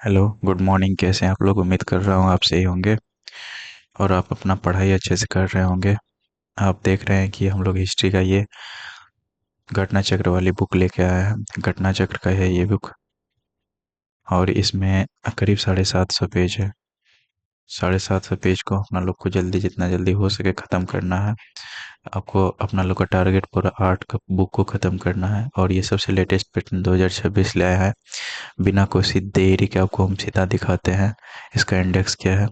Hello, good morning. कैसे हैं आप लोग? उम्मीद कर रहा हूँ आप सही होंगे और आप अपना पढ़ाई अच्छे से कर रहे होंगे। आप देख रहे हैं कि हम लोग हिस्ट्री का ये घटना चक्र वाली बुक लेके आए हैं। घटना चक्र का है ये बुक और इसमें करीब 750 पेज है। 750 पेज को अपना लोग को जल्दी जितना जल्दी हो सके ख़त्म करना है। आपको अपना लोग का टारगेट पूरा 8 का बुक को ख़त्म करना है और ये सबसे लेटेस्ट पैटर्न 2026 ले आया है। बिना कोई देरी के आपको हम सीधा दिखाते हैं। इसका इंडेक्स क्या है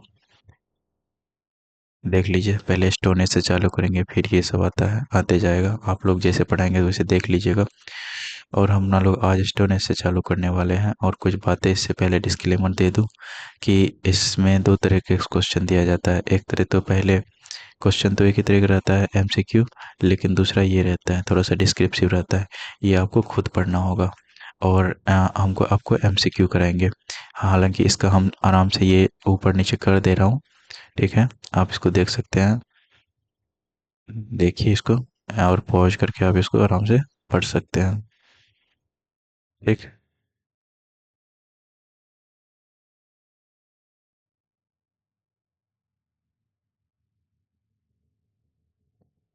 देख लीजिए। पहले स्टोन एज से चालू करेंगे, फिर ये सब आता है, आते जाएगा। आप लोग जैसे पढ़ाएंगे वैसे देख लीजिएगा। और हम ना लोग आज स्टोन एज से चालू करने वाले हैं। और कुछ बातें इससे पहले डिस्क्लेमर दे दूं कि इसमें दो तरह के क्वेश्चन दिया जाता है। एक तरह तो पहले क्वेश्चन तो एक ही तरह का रहता है, एमसीक्यू। लेकिन दूसरा ये रहता है, थोड़ा सा डिस्क्रिप्टिव रहता है। ये आपको खुद पढ़ना होगा और हमको आपको एमसीक्यू कराएंगे। हालांकि इसका हम आराम से ये ऊपर नीचे कर दे रहा हूँ, ठीक है। आप इसको देख सकते हैं, देखिए इसको, और पॉज करके आप इसको आराम से पढ़ सकते हैं। ठीक,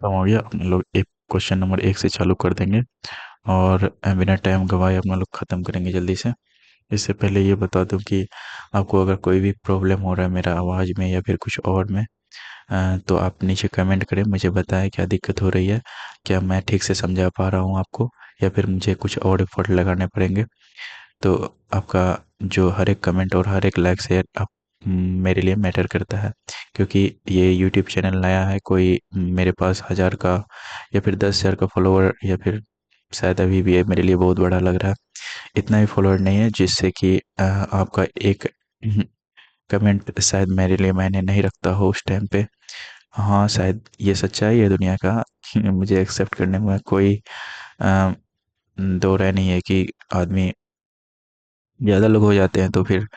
तो हो गया। अपने लोग एक क्वेश्चन नंबर 1 से चालू कर देंगे और बिना टाइम गवाए अपना लोग ख़त्म करेंगे जल्दी से। इससे पहले ये बता दूं कि आपको अगर कोई भी प्रॉब्लम हो रहा है मेरा आवाज़ में या फिर कुछ और में, तो आप नीचे कमेंट करें, मुझे बताएं क्या दिक्कत हो रही है। क्या मैं ठीक से समझा पा रहा हूँ आपको या फिर मुझे कुछ और एफर्ट लगाने पड़ेंगे। तो आपका जो हर एक कमेंट और हर एक लाइक शेयर आप मेरे लिए मैटर करता है। क्योंकि ये यूट्यूब चैनल नया है, कोई मेरे पास 1000 का या फिर 10,000 का फॉलोवर या फिर शायद अभी भी है, मेरे लिए बहुत बड़ा लग रहा है। इतना भी फॉलोवर नहीं है जिससे कि आपका एक कमेंट शायद मेरे लिए मैंने नहीं रखता हो उस टाइम पे। हाँ, शायद ये सच्चाई है दुनिया का। मुझे एक्सेप्ट करने में कोई अ, दो राय नहीं है कि आदमी, ज़्यादा लोग हो जाते हैं तो फिर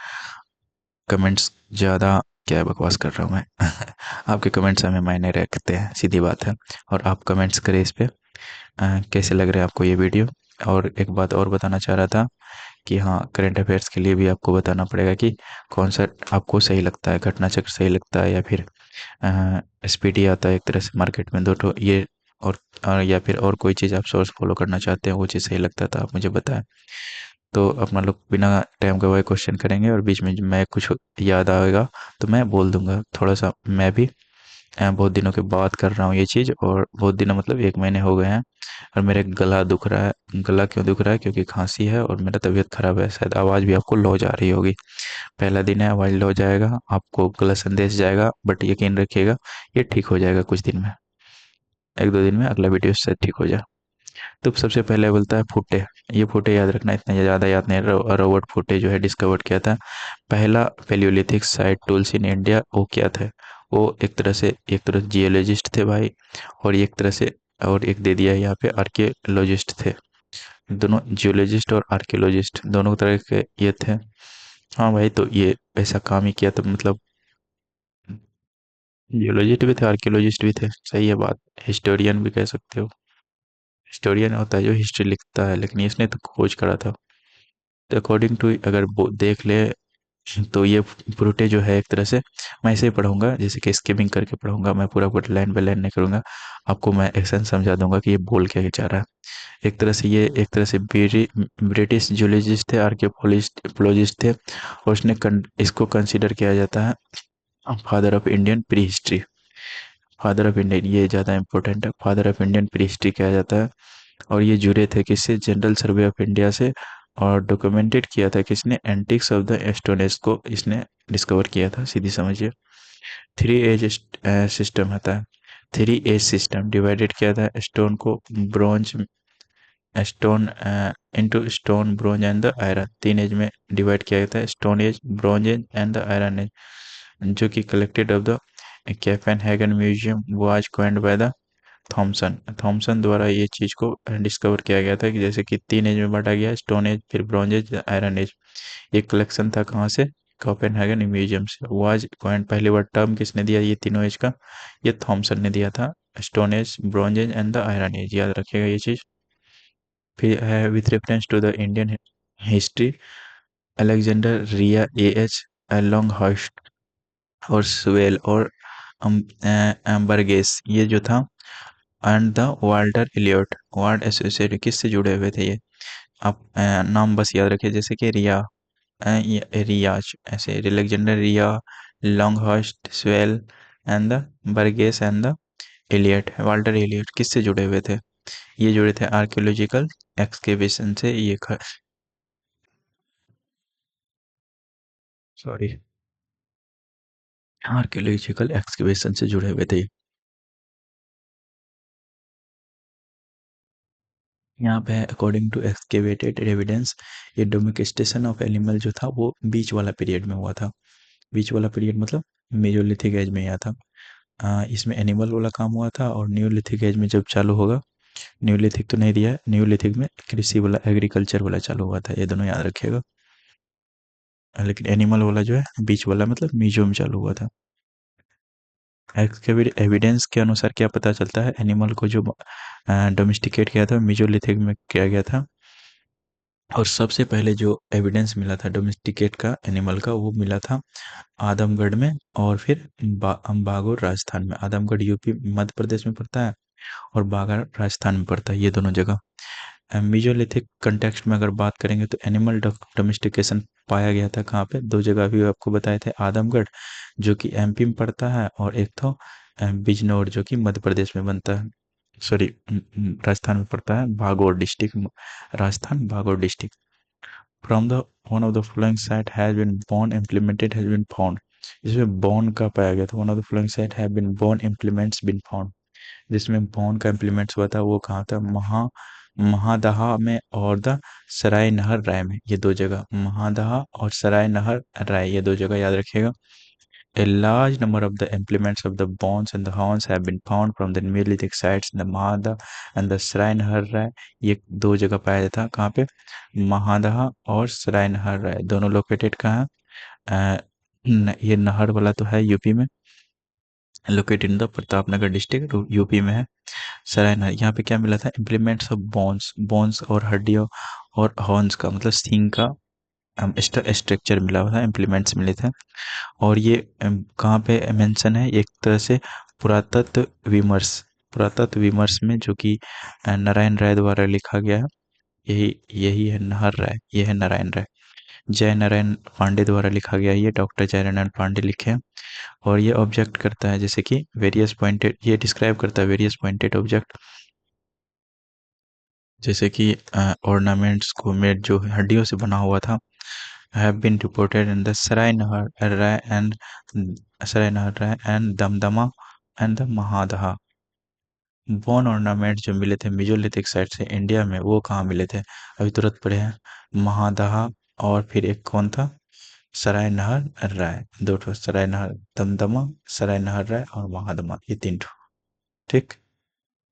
कमेंट्स ज़्यादा, क्या बकवास कर रहा हूँ मैं। आपके कमेंट्स हमें मायने रखते हैं, सीधी बात है। और आप कमेंट्स करें इस पे कैसे लग रहा है आपको ये वीडियो। और एक बात और बताना चाह रहा था कि हाँ, करंट अफेयर्स के लिए भी आपको बताना पड़ेगा कि कौन सा आपको सही लगता है, घटना चक्र सही लगता है या फिर स्पीडी आता है एक तरह से मार्केट में, दो ठो ये। और या फिर और कोई चीज़ आप सोर्स फॉलो करना चाहते हैं, वो चीज़ सही लगता था, आप मुझे बताएं। तो अपना लोग बिना टाइम गवाए क्वेश्चन करेंगे और बीच में मैं कुछ याद आएगा तो मैं बोल दूंगा। थोड़ा सा मैं भी बहुत दिनों के बाद कर रहा हूँ ये चीज़, और बहुत दिनों मतलब 1 महीने हो गए हैं। और मेरे गला दुख रहा है। गला क्यों दुख रहा है? क्योंकि खांसी है और मेरा तबीयत खराब है। शायद आवाज़ भी आपको लो जा रही होगी। पहला दिन है, आवाज़ लो जाएगा, आपको गला संदेश जाएगा, बट यकीन रखिएगा ये ठीक हो जाएगा कुछ दिन में। 1-2 दिन में अगला वीडियो से ठीक हो जाए। तो सबसे पहले बोलता है फुटे। ये फुटे याद रखना, इतना ज़्यादा याद नहीं। रॉबर्ट फुटे जो है डिस्कवर्ड किया था पहला paleolithic site tools in India. वो क्या थे? वो एक तरह जियोलॉजिस्ट थे भाई, और एक तरह से और एक दे दिया यहाँ पे आर्कियोलॉजिस्ट थे। दोनों जियोलॉजिस्ट और आर्कियोलॉजिस्ट दोनों तरह के ये थे। हाँ भाई, तो ये ऐसा काम ही किया था, मतलब जियोलॉजिस्ट भी थे, आर्कियोलॉजिस्ट भी थे, सही है बात। हिस्टोरियन भी कह सकते हो। हिस्टोरियन होता है जो हिस्ट्री लिखता है, लेकिन इसने तो खोज करा था। तो अकॉर्डिंग टू, अगर देख ले तो ये फ्रूटे जो है एक तरह से, मैं ऐसे ही पढ़ूंगा जैसे कि स्किमिंग करके पढ़ूंगा, मैं पूरा पूरा लाइन बाय लाइन नहीं करूंगा। आपको मैं एक्शन समझा दूंगा कि ये बोल क्या चाह रहा है। एक तरह से ये एक तरह से ब्रिटिश जूलॉजिस्ट थे, आर्कियोलॉजिस्ट थे, और इसको कंसिडर किया जाता है father of Indian pre history. Father of Indian, ये ज़्यादा इंपॉर्टेंट है, father of Indian pre history कहा जाता है। और ये जुड़े थे किससे? जनरल सर्वे ऑफ इंडिया से। और डॉक्यूमेंटेड किया था किसने? एंटिक्स ऑफ द स्टोनेज को इसने डिस्कवर किया था, सीधी समझिए। थ्री एज सिस्टम होता है। थ्री एज सिस्टम डिवाइडेड किया था स्टोन को, bronze, stone into stone, bronze and the iron. 3 age में डिवाइड किया गया था, stone age, bronze age and the iron age, जो कि collected of the Copenhagen museum was coined by the Thomsen. Thomsen द्वारा ये चीज़ को डिस्कवर किया गया था कि जैसे कि 3 एज में बांटा गया, स्टोन एज, फिर ब्रॉन्ज एज, आयरन एज। ये कलेक्शन था कहाँ से? कोपेनहेगन म्यूजियम से। वाज कॉइन्ड, पहली बार टर्म किसने दिया ये तीनों एज का? ये थॉमसन ने दिया था। Stone age, bronze age and the iron age, याद रखिएगा ये चीज़। फिर है with reference to the Indian history, Alexander Rea A H Longhurst और स्वेल और एम्बरगेस ये जो था, and the Walter Elliot were associated किससे जुड़े हुए थे ये? आप नाम बस याद रखिए, जैसे कि रिया, रियाज ऐसे, Alexander Rea, Longhurst, Sewell and the Burgess and the Elliot, Walter Elliot किससे जुड़े हुए थे? ये जुड़े थे आर्कियोलॉजिकल एक्सकेवेशन से, ये सॉरी, आर्कियोलॉजिकल एक्सकेवेशन से जुड़े हुए थे। यहाँ पे अकॉर्डिंग टू एक्सकेवेटेड एविडेंस, ये डोमिकेस्टेशन ऑफ एनिमल जो था वो बीच वाला पीरियड में हुआ था। बीच वाला पीरियड मतलब मेजोलिथिक एज में आया था। इसमें एनिमल वाला काम हुआ था, और न्यूलिथिक एज में जब चालू होगा, न्यूलिथिक तो नहीं दिया है, न्यूलिथिक में कृषि वाला, एग्रीकल्चर वाला चालू हुआ था, ये दोनों याद रखिएगा। लेकिन एनिमल वाला जो है बीच वाला मतलब मीजो में चालू हुआ था। एक्सकेवेट एविडेंस के अनुसार क्या पता चलता है, एनिमल को जो डोमेस्टिकेट किया था मीजोलिथिक में किया गया था। और सबसे पहले जो एविडेंस मिला था डोमेस्टिकेट का एनिमल का, वो मिला था आदमगढ़ में, और फिर बागोर राजस्थान में। आदमगढ़ यूपी मध्य प्रदेश में पड़ता है, और बागोर राजस्थान में पड़ता है, ये दोनों जगह। मेसोलिथिक कंटेक्स्ट में अगर बात करेंगे तो एनिमल डोमेस्टिकेशन पाया गया था कहाँ पे? दो जगह भी आपको बताए थे, आदमगढ़ जो कि एमपी में पड़ता है, और एक तो बिजनौर जो कि मध्य प्रदेश में बनता है, सॉरी राजस्थान में पड़ता है, Bagor district, Rajasthan Bagor district. From the one of the following site has been bone implemented has been found, इसमें बोन का पाया गया था, one of the following site have been bone implements been found, जिसमें बोन का इम्प्लीमेंट्स हुआ था वो कहाँ था? महादहा में और द सराय नहर राय में, ये दो जगह, महादहा और सराय नहर राय, ये दो जगह याद रखिएगा। A large number of the implements of the bones and the horns have been found from the Neolithic sites in the Mahada and the Srainhar Rai, ये दो जगह पाया था, कहाँ पे? महादहा और सरायनहर राय, दोनों लोकेटेड कहाँ है? ये नहर वाला तो है यूपी में, located in the Pratapnagar district, UP में है। सरायनहर, यहाँ पे क्या मिला था? इम्प्लीमेंट्स ऑफ बोन्स, बोन्स और हड्डियों और हॉर्न्स का मतलब सींग का स्ट्रक्चर मिला हुआ था, इम्प्लीमेंट्स मिले थे। और ये कहाँ पे मेंशन है? एक तरह से पुरातत्व विमर्श, पुरातत्व विमर्श में, जो कि नारायण राय द्वारा लिखा गया है। यही यही है नाहर राय, ये है नारायण राय, जय नारायण पांडे द्वारा लिखा गया है, ये डॉक्टर जय नारायण पांडे लिखे हैं। और ये ऑब्जेक्ट करता है, जैसे कि वेरियस पॉइंटेड, ये डिस्क्राइब करता है वेरियस पॉइंटेड ऑब्जेक्ट, जैसे कि ऑर्नामेंट्स को मेड जो हड्डियों से बना हुआ था, have been reported in the Sarai Nahar Rai and Damdama and the Mahadaha. Bone ornament जो मिले थे मेसोलिथिक साइट से इंडिया में, वो कहाँ मिले थे? अभी तुरंत पढ़े हैं, महादहा, और फिर एक कौन था? सराय नहर राय, दो ठो, सराय नहर दमदमा, सराय नहर राय और महादमा, ये तीन ठो। ठीक,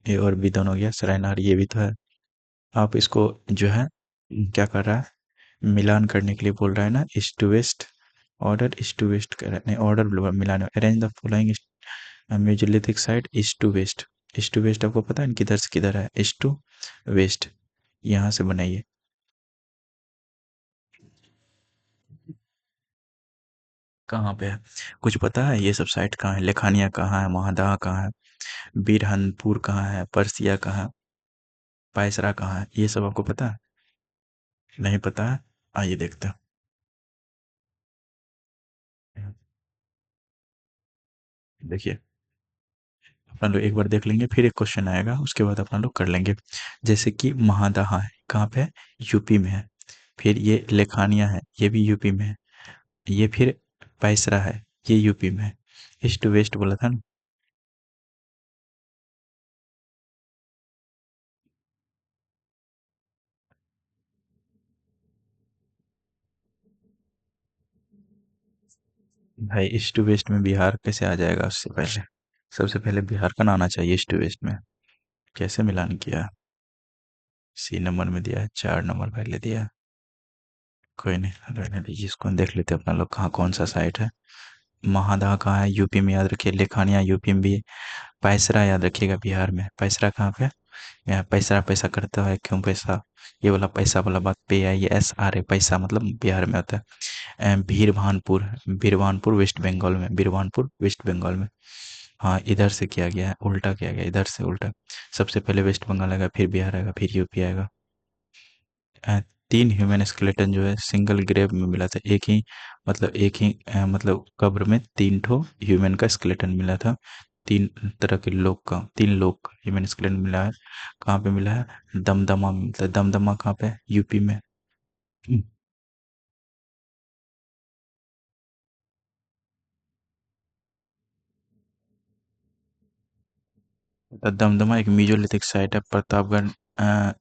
ये और भी दोनों हो गया, सराय नहर ये भी तो है। आप इसको जो है क्या कर रहा है, मिलान करने के लिए बोल रहा है ना, east to west, order east to west कर रहा है, नहीं ऑर्डर मिलाने, arrange the following mesolithic site east to west. East to west आपको पता है किधर से किधर है? ईस्ट टू वेस्ट, यहाँ से बनाइए। कहाँ पे है, कुछ पता है? ये सब साइट कहाँ है? लेखानिया कहाँ है? महादहा कहाँ है? बीरहनपुर कहाँ है? परसिया कहाँ है? पायसरा कहाँ है? ये सब आपको पता है? नहीं पता है? आइए देखते हैं। देखिए, अपना लोग एक बार देख लेंगे, फिर एक क्वेश्चन आएगा, उसके बाद अपना लोग कर लेंगे। जैसे कि महादहा है, कहाँ पे है? यूपी में है। फिर ये लेखानिया है, ये भी यूपी में है। ये फिर पैसरा है, ये यूपी में है। ईस्ट टू वेस्ट बोला था ना। भाई ईस्ट टू वेस्ट में बिहार कैसे आ जाएगा? उससे पहले, सबसे पहले बिहार का ना आना चाहिए ईस्ट टू वेस्ट में। कैसे मिलान किया? सी नंबर में दिया है, 4 नंबर पहले दिया है। कोई नहीं, रहने दीजिए, इसको देख लेते हैं अपना लोग कहाँ कौन सा साइट है। महादहा कहाँ है? यूपी में, याद रखिए। लेखानिया यूपी में भी है। पैसरा याद रखिएगा बिहार में। पैसरा कहाँ पे है? यहाँ पैसा पैसा करता है क्यों पैसा, ये वाला पैसा वाला बात, PISRA पैसा मतलब बिहार में आता है। भीरभानपुर, भीरभानपुर वेस्ट बंगाल में, भीरभानपुर वेस्ट बंगाल में। हाँ, इधर से किया गया है, उल्टा किया गया, इधर से उल्टा। सबसे पहले वेस्ट बंगाल आएगा, फिर बिहार आएगा, फिर यूपी आएगा। अ, 3 ह्यूमन स्केलेटन जो है सिंगल ग्रेव में मिला था, एक ही मतलब एक ही मतलब कब्र में 3 ठो ह्यूमन का स्केलेटन मिला था। 3 तरह के लोग का, 3 लोग का ह्यूमन स्केलेटन मिला है। कहाँ पे मिला है? दमदमा में मिलता है। दमदमा कहाँ पे है? यूपी में। हम्म। तो दमदमा एक मीजोलिथिक साइट है, प्रतापगढ़ अ,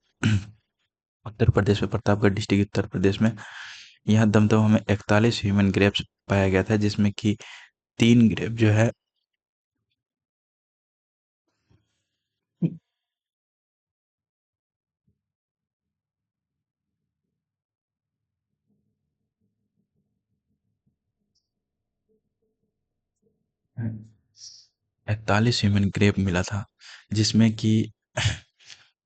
उत्तर प्रदेश में, प्रतापगढ़ डिस्ट्रिक्ट उत्तर प्रदेश में। यहाँ दमदमा में 41 ह्यूमन ग्रेव्स पाया गया था, जिसमें कि 3 ग्रेव जो है 41 ह्यूमन ग्रेव मिला था, जिसमें कि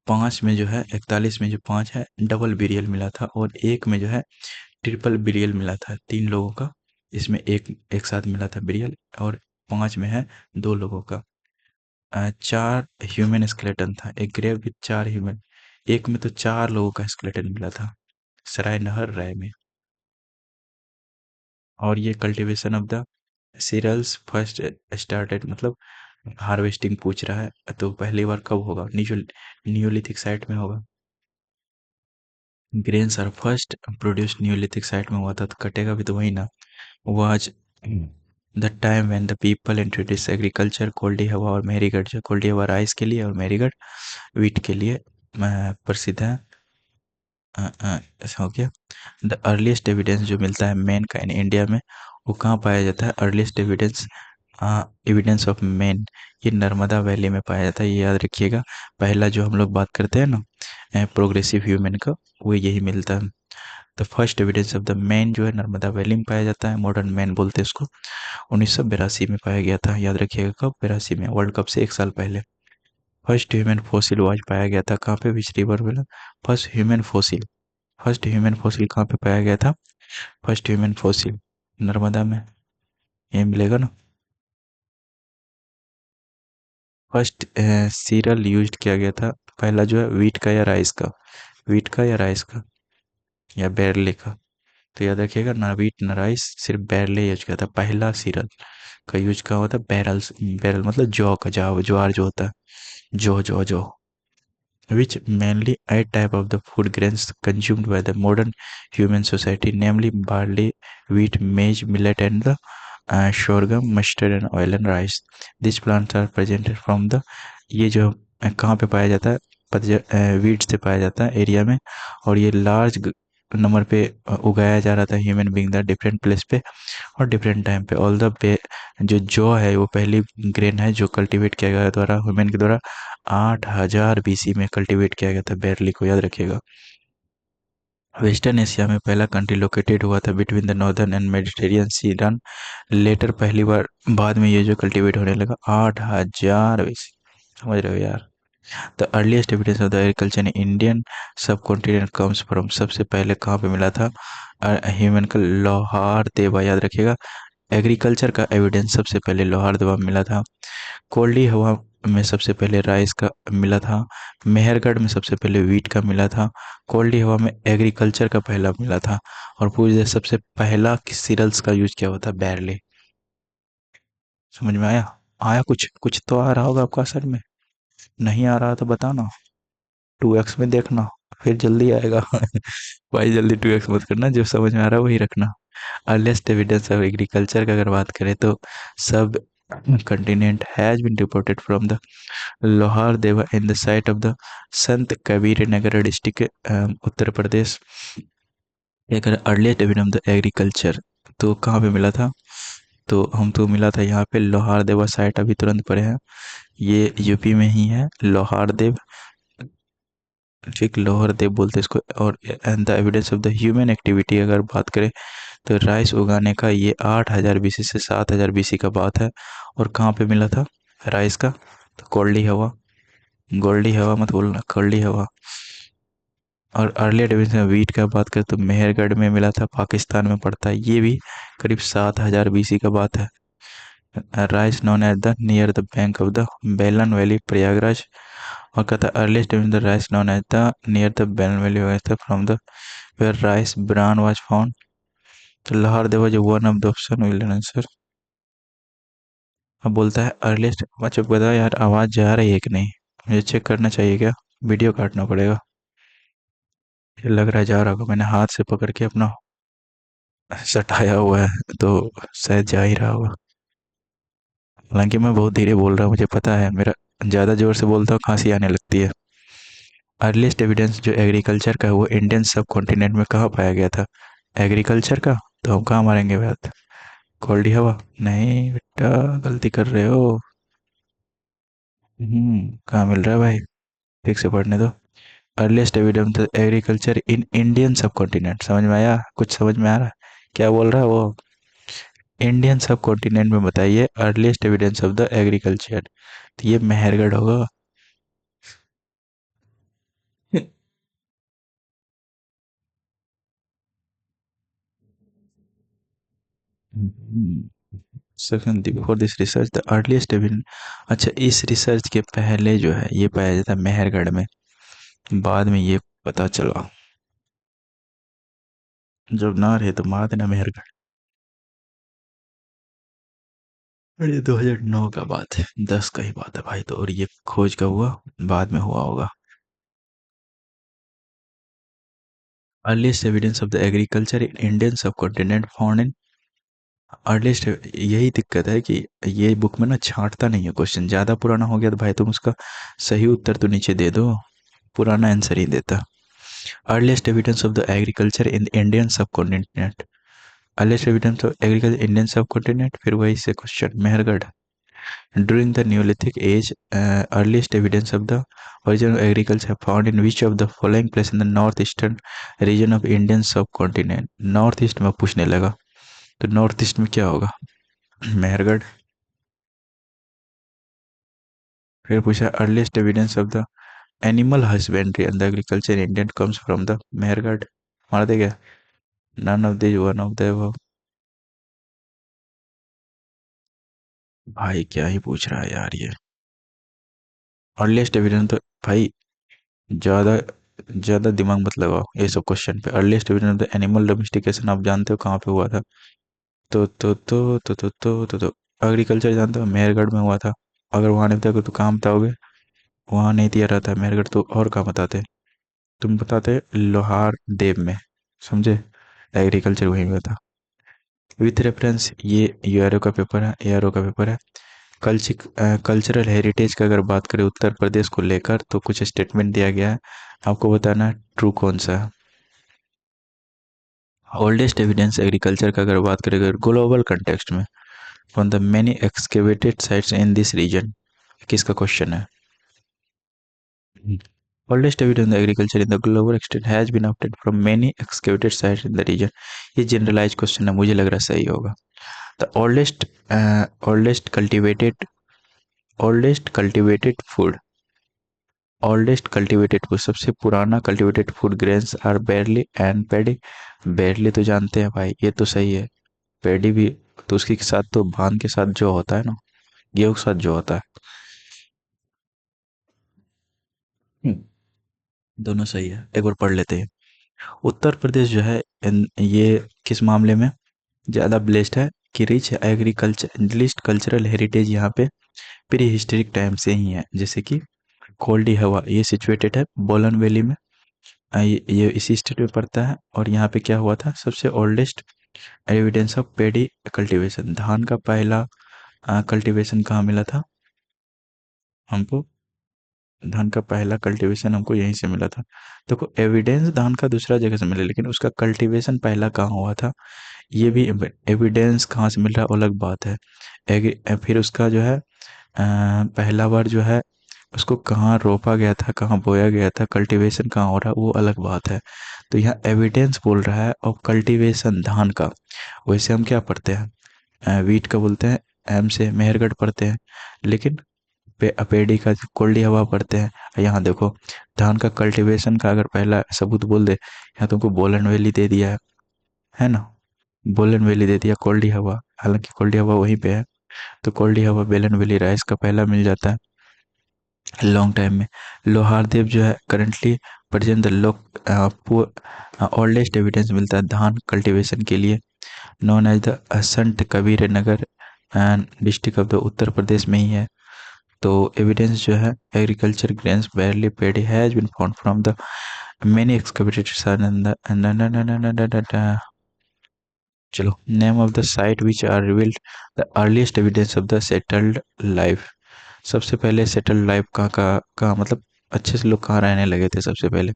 5 में जो है, 41 में जो 5 है डबल बिरियल मिला था, और एक में जो है ट्रिपल बिरियल मिला था, 3 लोगों का। इसमें एक एक साथ मिला था बिरियल, और 5 में है 2 लोगों का। 4 ह्यूमन स्केलेटन था, एक ग्रेव विद 4 ह्यूमन। एक में तो 4 लोगों का स्केलेटन मिला था, सराय नहर राय में। और ये cultivation of the cereals first started, मतलब हार्वेस्टिंग पूछ रहा है, तो पहली बार कब होगा? नियोलिथिक साइट में होगा। Grains are first produce Neolithic site में हुआ था, तो कटेगा भी तो वही ना। Was the time when the people introduce agriculture. Koldihwa और मेरीगढ़, जो कोल्डी हवा राइस के लिए और मेरीगढ़ वीट के लिए प्रसिद्ध है। ऐसा हो गया। द अर्लीस्ट एविडेंस जो मिलता है मैन का इन इंडिया में, वो कहाँ पाया जाता है? Earliest evidence, evidence of man, ये नर्मदा वैली में पाया जाता है, ये याद रखिएगा। पहला जो हम लोग बात करते हैं ना प्रोग्रेसिव ह्यूमन का, वो यही मिलता है। The first evidence of the man जो है नर्मदा वैली में पाया जाता है, मॉडर्न मैन बोलते हैं इसको। 1982 में पाया गया था, याद रखिएगा कब? 82 में, वर्ल्ड कप से 1 साल पहले। फर्स्ट ह्यूमन फॉसिल आज पाया गया था कहाँ पे? विच रिवर में? First human fossil, first human fossil कहाँ पे पाया गया था? फर्स्ट ह्यूमन फॉसिल नर्मदा में, ये मिलेगा ना। फर्स्ट सीरियल यूज्ड किया गया था, पहला जो है वीट का या राइस का, वीट का या राइस का या बैरले का। तो याद रखिएगा, ना वीट ना राइस, सिर्फ बैरले यूज किया था। पहला सीरियल का यूज कहाँ होता है? बैरल्स, बैरल मतलब जौ का, ज्वार जो होता है, जौ, which mainly a type of the food grains consumed by the modern human society, namely barley, wheat, maize, millet, and the sorghum, mustard, and oil and rice. These plants are presented from the, ये जो कहाँ पे पाया जाता है? Wheat से पाया जाता है एरिया में, और ये लार्ज नंबर पे उगाया जा रहा था human being the different place पे और डिफरेंट टाइम पे। ऑल द जो जौ है वो पहली ग्रेन है जो कल्टीवेट किया गया द्वारा, ह्यूमन के द्वारा 8000 BC में कल्टीवेट किया गया था, बैरली को याद रखिएगा। वेस्टर्न एशिया में पहला कंट्री लोकेटेड हुआ था between the northern and Mediterranean sea रन। लेटर पहली बार, बाद में ये जो कल्टीवेट होने लगा 8000 BC। समझ रहे हो यार? The earliest evidence of the agriculture in Indian सब कॉन्टिनेंट कम्स फ्रॉम, सबसे पहले कहाँ पे मिला था? ह्यूमन का लोहार देवा, याद रखिएगा। एग्रीकल्चर का एविडेंस सबसे पहले लोहार देवा में मिला था। कोल्डी हवा में सबसे पहले राइस का मिला था। मेहरगढ़ में सबसे पहले वीट का मिला था। कोल्डी हवा में एग्रीकल्चर का पहला मिला था। और पूछ दे सबसे पहला किस सीरियल्स का यूज किया हुआ था? बैरले। समझ में आया? आया कुछ कुछ तो आ रहा होगा आपका असर में। नहीं आ रहा तो बताना, 2x में देखना, फिर जल्दी आएगा। भाई जल्दी 2x मत करना, जो समझ में आ रहा है वही रखना। अर्लीस्ट एविडेंस ऑफ एग्रीकल्चर का अगर बात करें तो subcontinent has been reported from the Lahuradewa in the site of the Sant Kabir Nagar district Uttar Pradesh. अगर earliest evidence of the agriculture तो कहाँ पे मिला था? तो हम तो मिला था यहाँ पे लोहार देवा साइट, अभी तुरंत पड़े हैं, ये यूपी में ही है लोहार देव, ठीक, लोअर देव बोलते हैं इसको। और and the evidence of the human activity अगर बात करें तो राइस उगाने का ये 8000 BC से 7000 BC का बात है। और कहाँ पे मिला था राइस का? तो कोल्डी हवा, गोल्डी हवा मत बोलना, कर्ली हवा। और अर्लियर डिवीजन में वीट का बात करें तो मेहरगढ़ में मिला था, पाकिस्तान में पड़ता है, ये भी करीब 7000 बीसी का बात है। Rice known at the near the bank of the Belan valley, Prayagraj. और कहता है earliest division the rice known at the near the Belan valley from the where rice bran was found. तो लाहौर देवा जो one of the option will answer. अब बोलता है earliest, अच्छा बता यार आवाज़ जा रही है कि नहीं, मुझे चेक करना चाहिए क्या, वीडियो काटना पड़ेगा। ये लग रहा है जा रहा होगा, मैंने हाथ से पकड़ के अपना सटाया हुआ है तो शायद जा ही रहा होगा। हालांकि मैं बहुत धीरे बोल रहा हूँ, मुझे पता है, मेरा ज़्यादा जोर से बोलता हूँ खांसी आने लगती है। अर्लीस्ट एविडेंस जो एग्रीकल्चर का है वो इंडियन सब कॉन्टिनेंट में कहाँ पाया गया था, एग्रीकल्चर का, तो हम कहाँ मारेंगे बात, कोल्डी हवा। नहीं बेटा, गलती कर रहे हो। कहाँ मिल रहा है भाई, ठीक से पढ़ने दो। Earliest evidence agriculture in Indian सब कॉन्टिनेंट, समझ में आया, कुछ समझ में आ रहा है क्या बोल रहा है वो। इंडियन सब कॉन्टिनेंट में बताइए earliest evidence of the agriculture, तो ये मेहरगढ़ होगा। Second before this research the earliest evidence, अच्छा इस रिसर्च के पहले जो है ये पाया जाता है मेहरगढ़ में, बाद में ये पता चला। जब ना रहे तो मार देना मेहरगढ़। अरे 2009 का बात है, 10 का ही बात है भाई, तो और ये खोज का हुआ, बाद में हुआ होगा। Earliest evidence of the agriculture in Indian सब कॉन्टिनेंट फाउंड इन, अर्लीस्ट, यही दिक्कत है कि ये बुक में ना छांटता नहीं है क्वेश्चन, ज़्यादा पुराना हो गया तो भाई तुम उसका सही उत्तर तो नीचे दे दो, पुराना आंसर ही देता। Earliest evidence of the agriculture in Indian subcontinent, earliest evidence of agriculture Indian subcontinent, फिर वही से question Mehrgarh. During the Neolithic age, earliest evidence of the origin of agriculture found in which of the following place in the northeastern region of Indian subcontinent? North east में पूछने लगा, तो north east में क्या होगा, मेहरगढ़। फिर पूछा earliest evidence of the animal husbandry and the agriculture Indian comes from the Mehrgarh, मार दे गया, none of this one of the above। भाई क्या ही पूछ रहा है यार ये, अर्लीस्ट एविडेंस तो भाई ज़्यादा ज़्यादा दिमाग मत लगाओ ये सब क्वेश्चन पे। Earliest evidence of the animal domestication आप जानते हो कहाँ पे हुआ था, तो एग्रीकल्चर जानते हो मेहरगढ़ में हुआ था। अगर वहाँ नहीं बताओगे तो कहाँ बताओगे, वहाँ नहीं दिया रहता मेहरगढ़ तो और कहाँ बताते, तुम बताते लोहार देव में, समझे, एग्रीकल्चर वहीं हुआ था। विथ रेफरेंस, ये यूआरओ का पेपर है, एआरओ का पेपर है। कल्चरल हेरिटेज का अगर बात करें उत्तर प्रदेश को लेकर तो कुछ स्टेटमेंट दिया गया है, आपको बताना है ट्रू कौन सा है। ओल्डेस्ट एविडेंस एग्रीकल्चर का अगर बात करें अगर ग्लोबल कंटेक्स्ट में, from the many excavated sites in this region, किसका क्वेश्चन है। Oldest evidence agriculture in the global extent has been obtained from many excavated sites in the region, ये generalize question है, मुझे लग रहा है सही होगा। The oldest cultivated oldest cultivated food oldest cultivated food, सबसे पुराना cultivated food grains are barley and paddy. Barley तो जानते हैं भाई, ये तो सही है। पैडी भी, तो उसके साथ तो धान के साथ जो होता है ना, गेहूं के साथ जो होता है। दोनों सही है, एक बार पढ़ लेते हैं। उत्तर प्रदेश जो है ये किस मामले में ज़्यादा ब्लेस्ड है कि rich agriculture list cultural heritage यहाँ पे प्री हिस्टोरिक टाइम से ही है, जैसे कि कोल्डी हवा ये सिचुएटेड है बोलन वैली में, ये इसी स्टेट में पड़ता है। और यहाँ पे क्या हुआ था, सबसे oldest evidence of pedi cultivation, धान का पहला कल्टीवेशन कहाँ मिला था हमको, धान का पहला कल्टीवेशन हमको यहीं से मिला था। देखो एविडेंस धान का दूसरा जगह से मिला, लेकिन उसका कल्टीवेशन पहला कहाँ हुआ था, ये भी एविडेंस कहाँ से मिल रहा है अलग बात है। फिर उसका जो है पहला बार जो है उसको कहाँ रोपा गया था, कहाँ बोया गया था, कल्टीवेशन कहाँ हो रहा है वो अलग बात है। तो यहाँ एविडेंस बोल रहा है और कल्टीवेशन धान का, वैसे हम क्या पढ़ते हैं वीट का बोलते हैं, एम से मेहरगढ़ पढ़ते हैं, लेकिन पेड़ी का कोल्डी हवा पढ़ते हैं। यहाँ देखो, धान का कल्टीवेशन का अगर पहला सबूत बोल दे, यहाँ तुमको बोलन वैली दे दिया है ना। बोलन वैली दे दिया, कोल्डी हवा, हालांकि कोल्डी हवा वहीं पे है। तो कोल्डी हवा बेलन वैली राइस का पहला मिल जाता है लॉन्ग टाइम में। लोहारदेव जो है currently present the oldest evidence मिलता है धान कल्टीवेशन के लिए, known as the Sant Kabir Nagar and district of the Uttar Pradesh में ही है। तो एविडेंस जो है agriculture grains barley paddy has been found from the many excavated चलो, name of the site which are revealed the earliest evidence of the settled life. सबसे पहले settled life कहाँ मतलब अच्छे से लोग कहाँ रहने लगे थे सबसे पहले,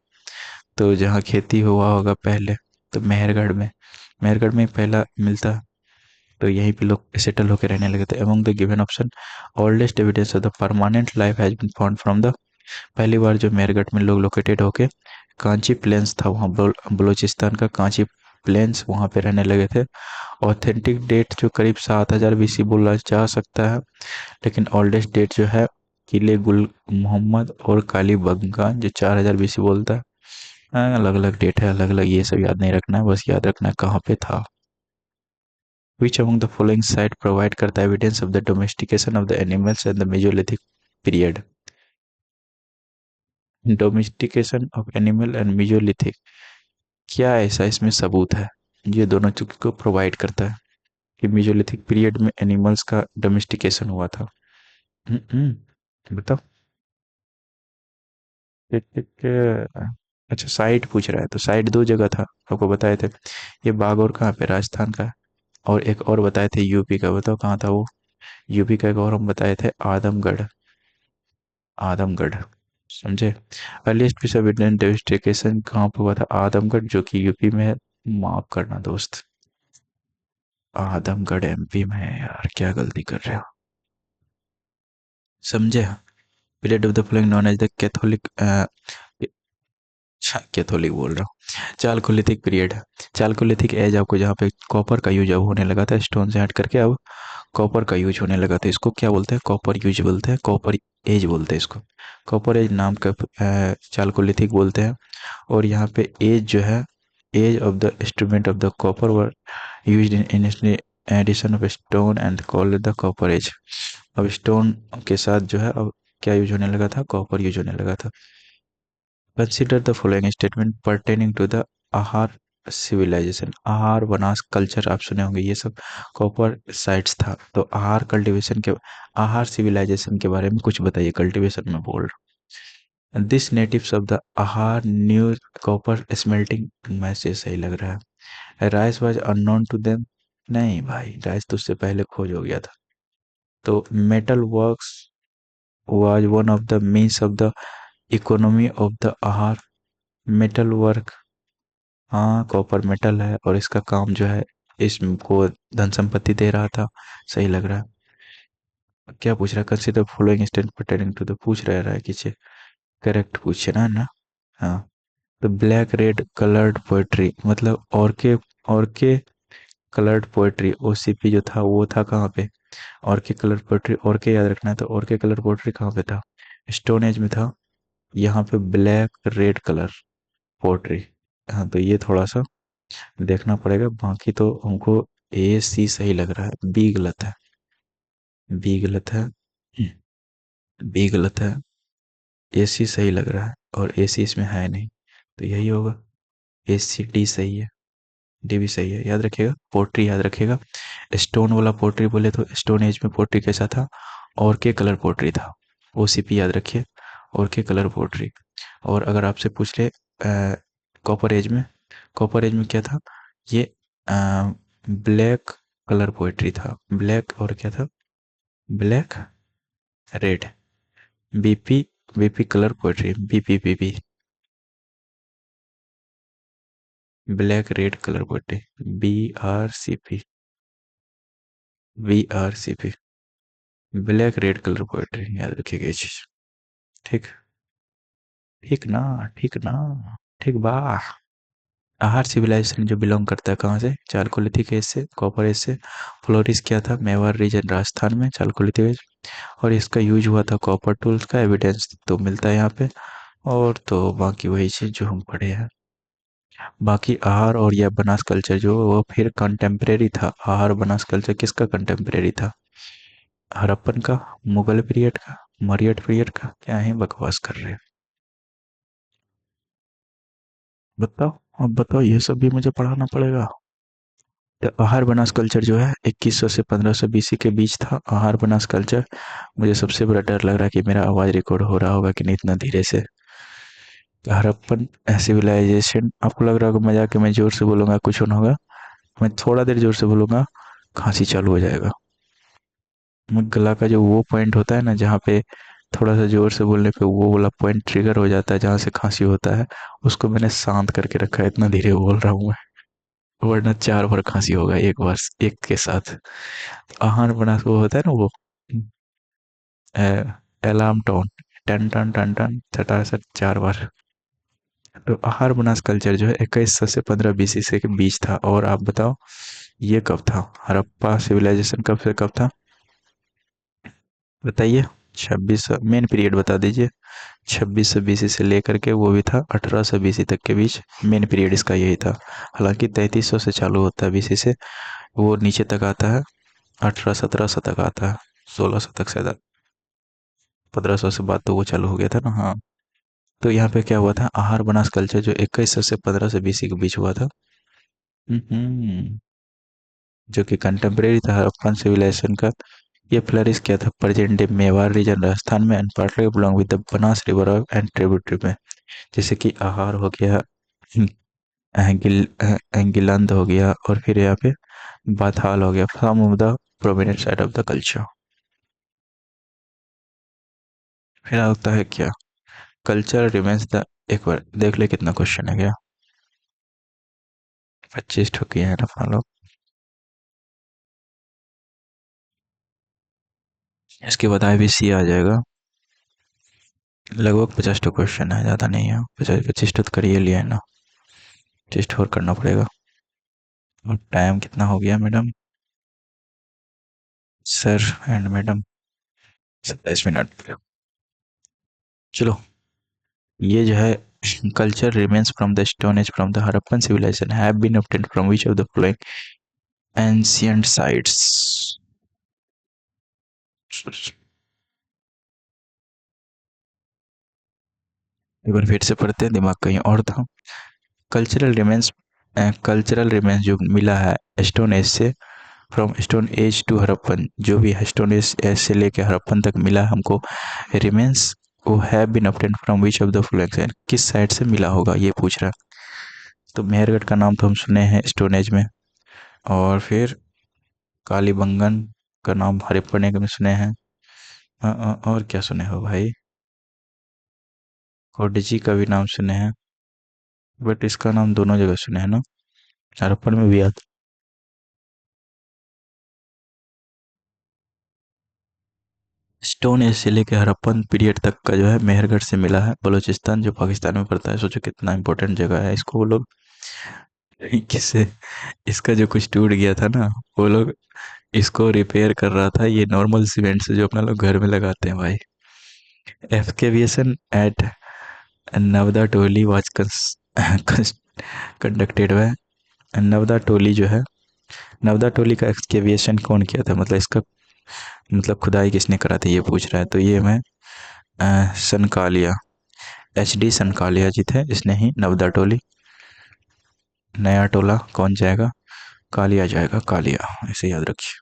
तो जहाँ खेती हुआ होगा पहले, तो मेहरगढ़ में, मेहरगढ़ में पहला मिलता है। तो यहीं पे लोग सेटल होकर रहने लगे थे। Among the given option oldest evidence of the permanent life has been found from the, पहली बार जो मेरगढ़ में लोग लोकेटेड होके कांची प्लेन्स था वहाँ बलूचिस्तान का कांची प्लेन्स, वहाँ पे रहने लगे थे। ऑथेंटिक डेट जो करीब 7000 बीसी बोला जा सकता है, लेकिन ओल्डेस्ट डेट जो है किले गुल मोहम्मद और काली बंगान जो 4000 बीसी बोलता है। अलग अलग डेट है, अलग अलग, ये सब याद नहीं रखना है, बस याद रखना है कहाँ पे था। Which among the following site provide करता है evidence of the domestication of the animals in the Mesolithic period? Domestication of animal and Mesolithic, क्या ऐसा इसमें सबूत है ये दोनों चीज को प्रोवाइड करता है कि मेसोलिथिक पीरियड में एनिमल्स का डोमेस्टिकेशन हुआ था? बताओ। अच्छा, साइट पूछ रहा है, तो साइट दो जगह था, आपको बताए थे। ये बागौर कहाँ पे, राजस्थान का है। और एक और बताए थे यूपी का, बताओ कहाँ था वो। यूपी का एक और हम बताए थे, आदमगढ़, आदमगढ़, समझे। Earliest piece of Indian destination कहाँ पे हुआ था, आदमगढ़, जो कि यूपी में है। माफ करना दोस्त, आदमगढ़ एमपी में है यार, क्या गलती कर रहे हो, समझे। Period of the following non as the Catholic, Catholic बोल रहा हूँ, चालकोलिथिक पीरियड है। चालकोलिथिक एज आपको जहाँ पे कॉपर का यूज अब होने लगा था, स्टोन से हट करके अब कॉपर का यूज होने लगा था, इसको क्या बोलते हैं, कॉपर यूज बोलते हैं, कॉपर एज बोलते हैं इसको। कॉपर एज नाम का चालकोलिथिक बोलते हैं। और यहाँ पे एज जो है, age of the instrument of the copper were used in addition of stone and called the copper age. अब स्टोन के साथ जो है अब क्या यूज होने लगा था, कॉपर यूज होने लगा था। Consider the following statement pertaining to the Ahar civilization. Ahar Banas culture आप सुने होंगे, ये सब कॉपर साइट्स था। तो आहार कल्टीवेशन के, आहार सिविलाइजेशन के बारे में कुछ बताइए, कल्टीवेशन में बोल रहा हूँ। This natives of the Ahar new copper smelting, message सही लग रहा है। Rice was unknown to them, नहीं भाई, राइस तो उससे पहले खोज हो गया था। तो metal works was one of the means of the economy of the आहार, मेटल वर्क, हाँ कॉपर मेटल है और इसका काम जो है इसको धन संपत्ति दे रहा था, सही लग रहा है। क्या पूछ रहा है, consider following state pertaining to the, पूछ रहा है किसे, करेक्ट पूछना है ना। हाँ, तो ब्लैक रेड कलर्ड पोएट्री मतलब और के कलर्ड पोएट्री, ओसीपी जो था वो था कहाँ पे, और के कलर पोएट्री, और के याद रखना है, तो और के कलर पोएट्री कहाँ पे था, स्टोन एज में था। यहाँ पे ब्लैक रेड कलर पोएट्री, हाँ तो ये थोड़ा सा देखना पड़ेगा, बाकी तो हमको ए सी सही लग रहा है, बी गलत है, बी गलत है, बी गलत है, ए सी सही लग रहा है और ए सी इसमें है नहीं, तो यही होगा, ए सी डी सही है, डी भी सही है। याद रखिएगा, पोट्री याद रखिएगा, स्टोन वाला पोट्री बोले तो स्टोन एज में पोट्री कैसा था, और के कलर पोट्री था, ओसीपी याद रखिए, और के कलर पोट्री। और अगर आपसे पूछ ले कॉपर एज में, कॉपर एज में क्या था, ये ब्लैक कलर पोएट्री था, ब्लैक और क्या था, black red, BP, BP colour pottery, BP BP, black red colour pottery, B R C P, B R C P, black red colour pottery, याद रखिएगा ये चीज। ठीक, ठीक ना, ठीक ना, ठीक बा। आहार सिविलाइजेशन जो बिलोंग करता है कहाँ से? चालकोलिथिक एज से, कॉपर एज से। फ्लोरिस किया था मेवाड़ रीजन राजस्थान में, चालकोलिथिक एज। और इसका यूज हुआ था कॉपर टूल्स का, एविडेंस तो मिलता है यहाँ पे। और तो बाकी वही चीज जो हम पढ़े हैं। बाकी आहार और यह बनास कल्चर जो वो फिर कंटेम्परेरी था। आहार बनास कल्चर किसका कंटेम्परेरी था? हड़प्पन का, मुगल पीरियड का, मौर्य पीरियड का? क्या ही बकवास कर रहे हैं। बताओ, अब बताओ, ये सब भी मुझे पढ़ाना पड़ेगा? तो आहार बनास कल्चर जो है 2100 से 1500 बीसी के बीच था। आहार बनास कल्चर। मुझे सबसे बड़ा डर लग रहा है कि मेरा आवाज रिकॉर्ड हो रहा होगा कि नहीं इतना धीरे से। हड़प्पन सिविलाइजेशन। आपको लग रहा होगा मजाक है, मैं जोर से बोलूंगा कुछ ना होगा। मैं थोड़ा देर जोर से बोलूंगा, खांसी चालू हो जाएगा। गला का जो वो पॉइंट होता है ना, जहाँ पे थोड़ा सा जोर से बोलने पे वो वाला पॉइंट ट्रिगर हो जाता है, जहाँ से खांसी होता है, उसको मैंने शांत करके रखा है। इतना धीरे बोल रहा हूँ मैं, वरना 4 बार खांसी होगा एक बार, एक के साथ। आहार बना वो होता है ना वो, अलार्म टोन, टन टन टन टन चटासट 4 बार। तो आहार बनास कल्चर जो है 2100 से 15 बीसी से के बीच था। और आप बताओ ये कब था? हड़प्पा सिविलाइजेशन कब से कब था? बताइए। 2600 मेन पीरियड बता दीजिए। 2600 बीसी से लेकर के वो भी था 1800 बीसी तक के बीच। मेन पीरियड इसका यही था। हालांकि 3300 से चालू होता है बीसी से, वो नीचे तक आता है 1800-1700 तक आता है। 1600 तक शायद। 1500 से बाद तो वो चालू हो गया था ना, हाँ। तो यहाँ पे क्या हुआ था? आहार बनास कल्चर जो 2100 से 1500 बीसी के बीच हुआ था। हम्म जो कि कंटेम्प्रेरी था हड़प्पन सिविलाइजेशन का। ये फ्लरिश किया था present day Mewar region Rajasthan में, and partly belong with the Banas river and tributary में। जैसे कि आहार हो गया, गिलंद हो गया, और फिर यहाँ पे बाथाल हो गया। From of the prominent side of the culture. फिर आता है क्या? Culture remains the. एक बार देख ले कितना क्वेश्चन है क्या। 25 ठुकी है ना फॉलो। इसके बाद IBC आ जाएगा। लगभग 50 क्वेश्चन है, ज़्यादा नहीं है। 25 तो कर ही लिया है ना। 25 और करना पड़ेगा। और टाइम कितना हो गया madam? Sir and madam, 27 minute. चलो, ये जो है culture remains from the stone age from the Harappan civilization have been obtained from which of the following ancient sites? एक बार फिर से पढ़ते हैं, दिमाग कहीं और था। Cultural remains. कल्चरल रिमेन्स जो मिला है स्टोन एज से, from stone age to Harappan, जो भी है स्टोन एज से लेके हड़प्पन तक मिला है हमको रिमेन्स, वो have been obtained from which of the following, किस साइड से मिला होगा ये पूछ रहा है। तो मेहरगढ़ का नाम तो हम सुने हैं स्टोन एज में। और फिर कालीबंगन का नाम हरिप्पन में सुने हैं। और क्या सुने हो भाई? कोडजी का भी नाम सुने हैं, बट इसका नाम दोनों जगह सुने हैं ना, हड़प्पन में भी आता। स्टोन एज से लेके हड़प्पन पीरियड तक का जो है मेहरगढ़ से मिला है। बलूचिस्तान जो पाकिस्तान में पड़ता है, सोचो कितना इंपॉर्टेंट जगह है। इसको वो लोग किससे, इसका जो कुछ टूट गया था ना, वो लोग इसको रिपेयर कर रहा था। ये नॉर्मल सीमेंट से जो अपना लोग घर में लगाते हैं भाई। Excavation at Navdatoli was conducted by. Navdatoli जो है, नवदा टोली का एक्सकेविएशन कौन किया था? मतलब इसका मतलब खुदाई किसने करा था ये पूछ रहा है। तो ये मैं सनकालिया, HD सनकालिया जी थे, इसने ही नवदा टोली। नया टोला कौन जाएगा? कालिया जाएगा, कालिया, ऐसे याद रखिए।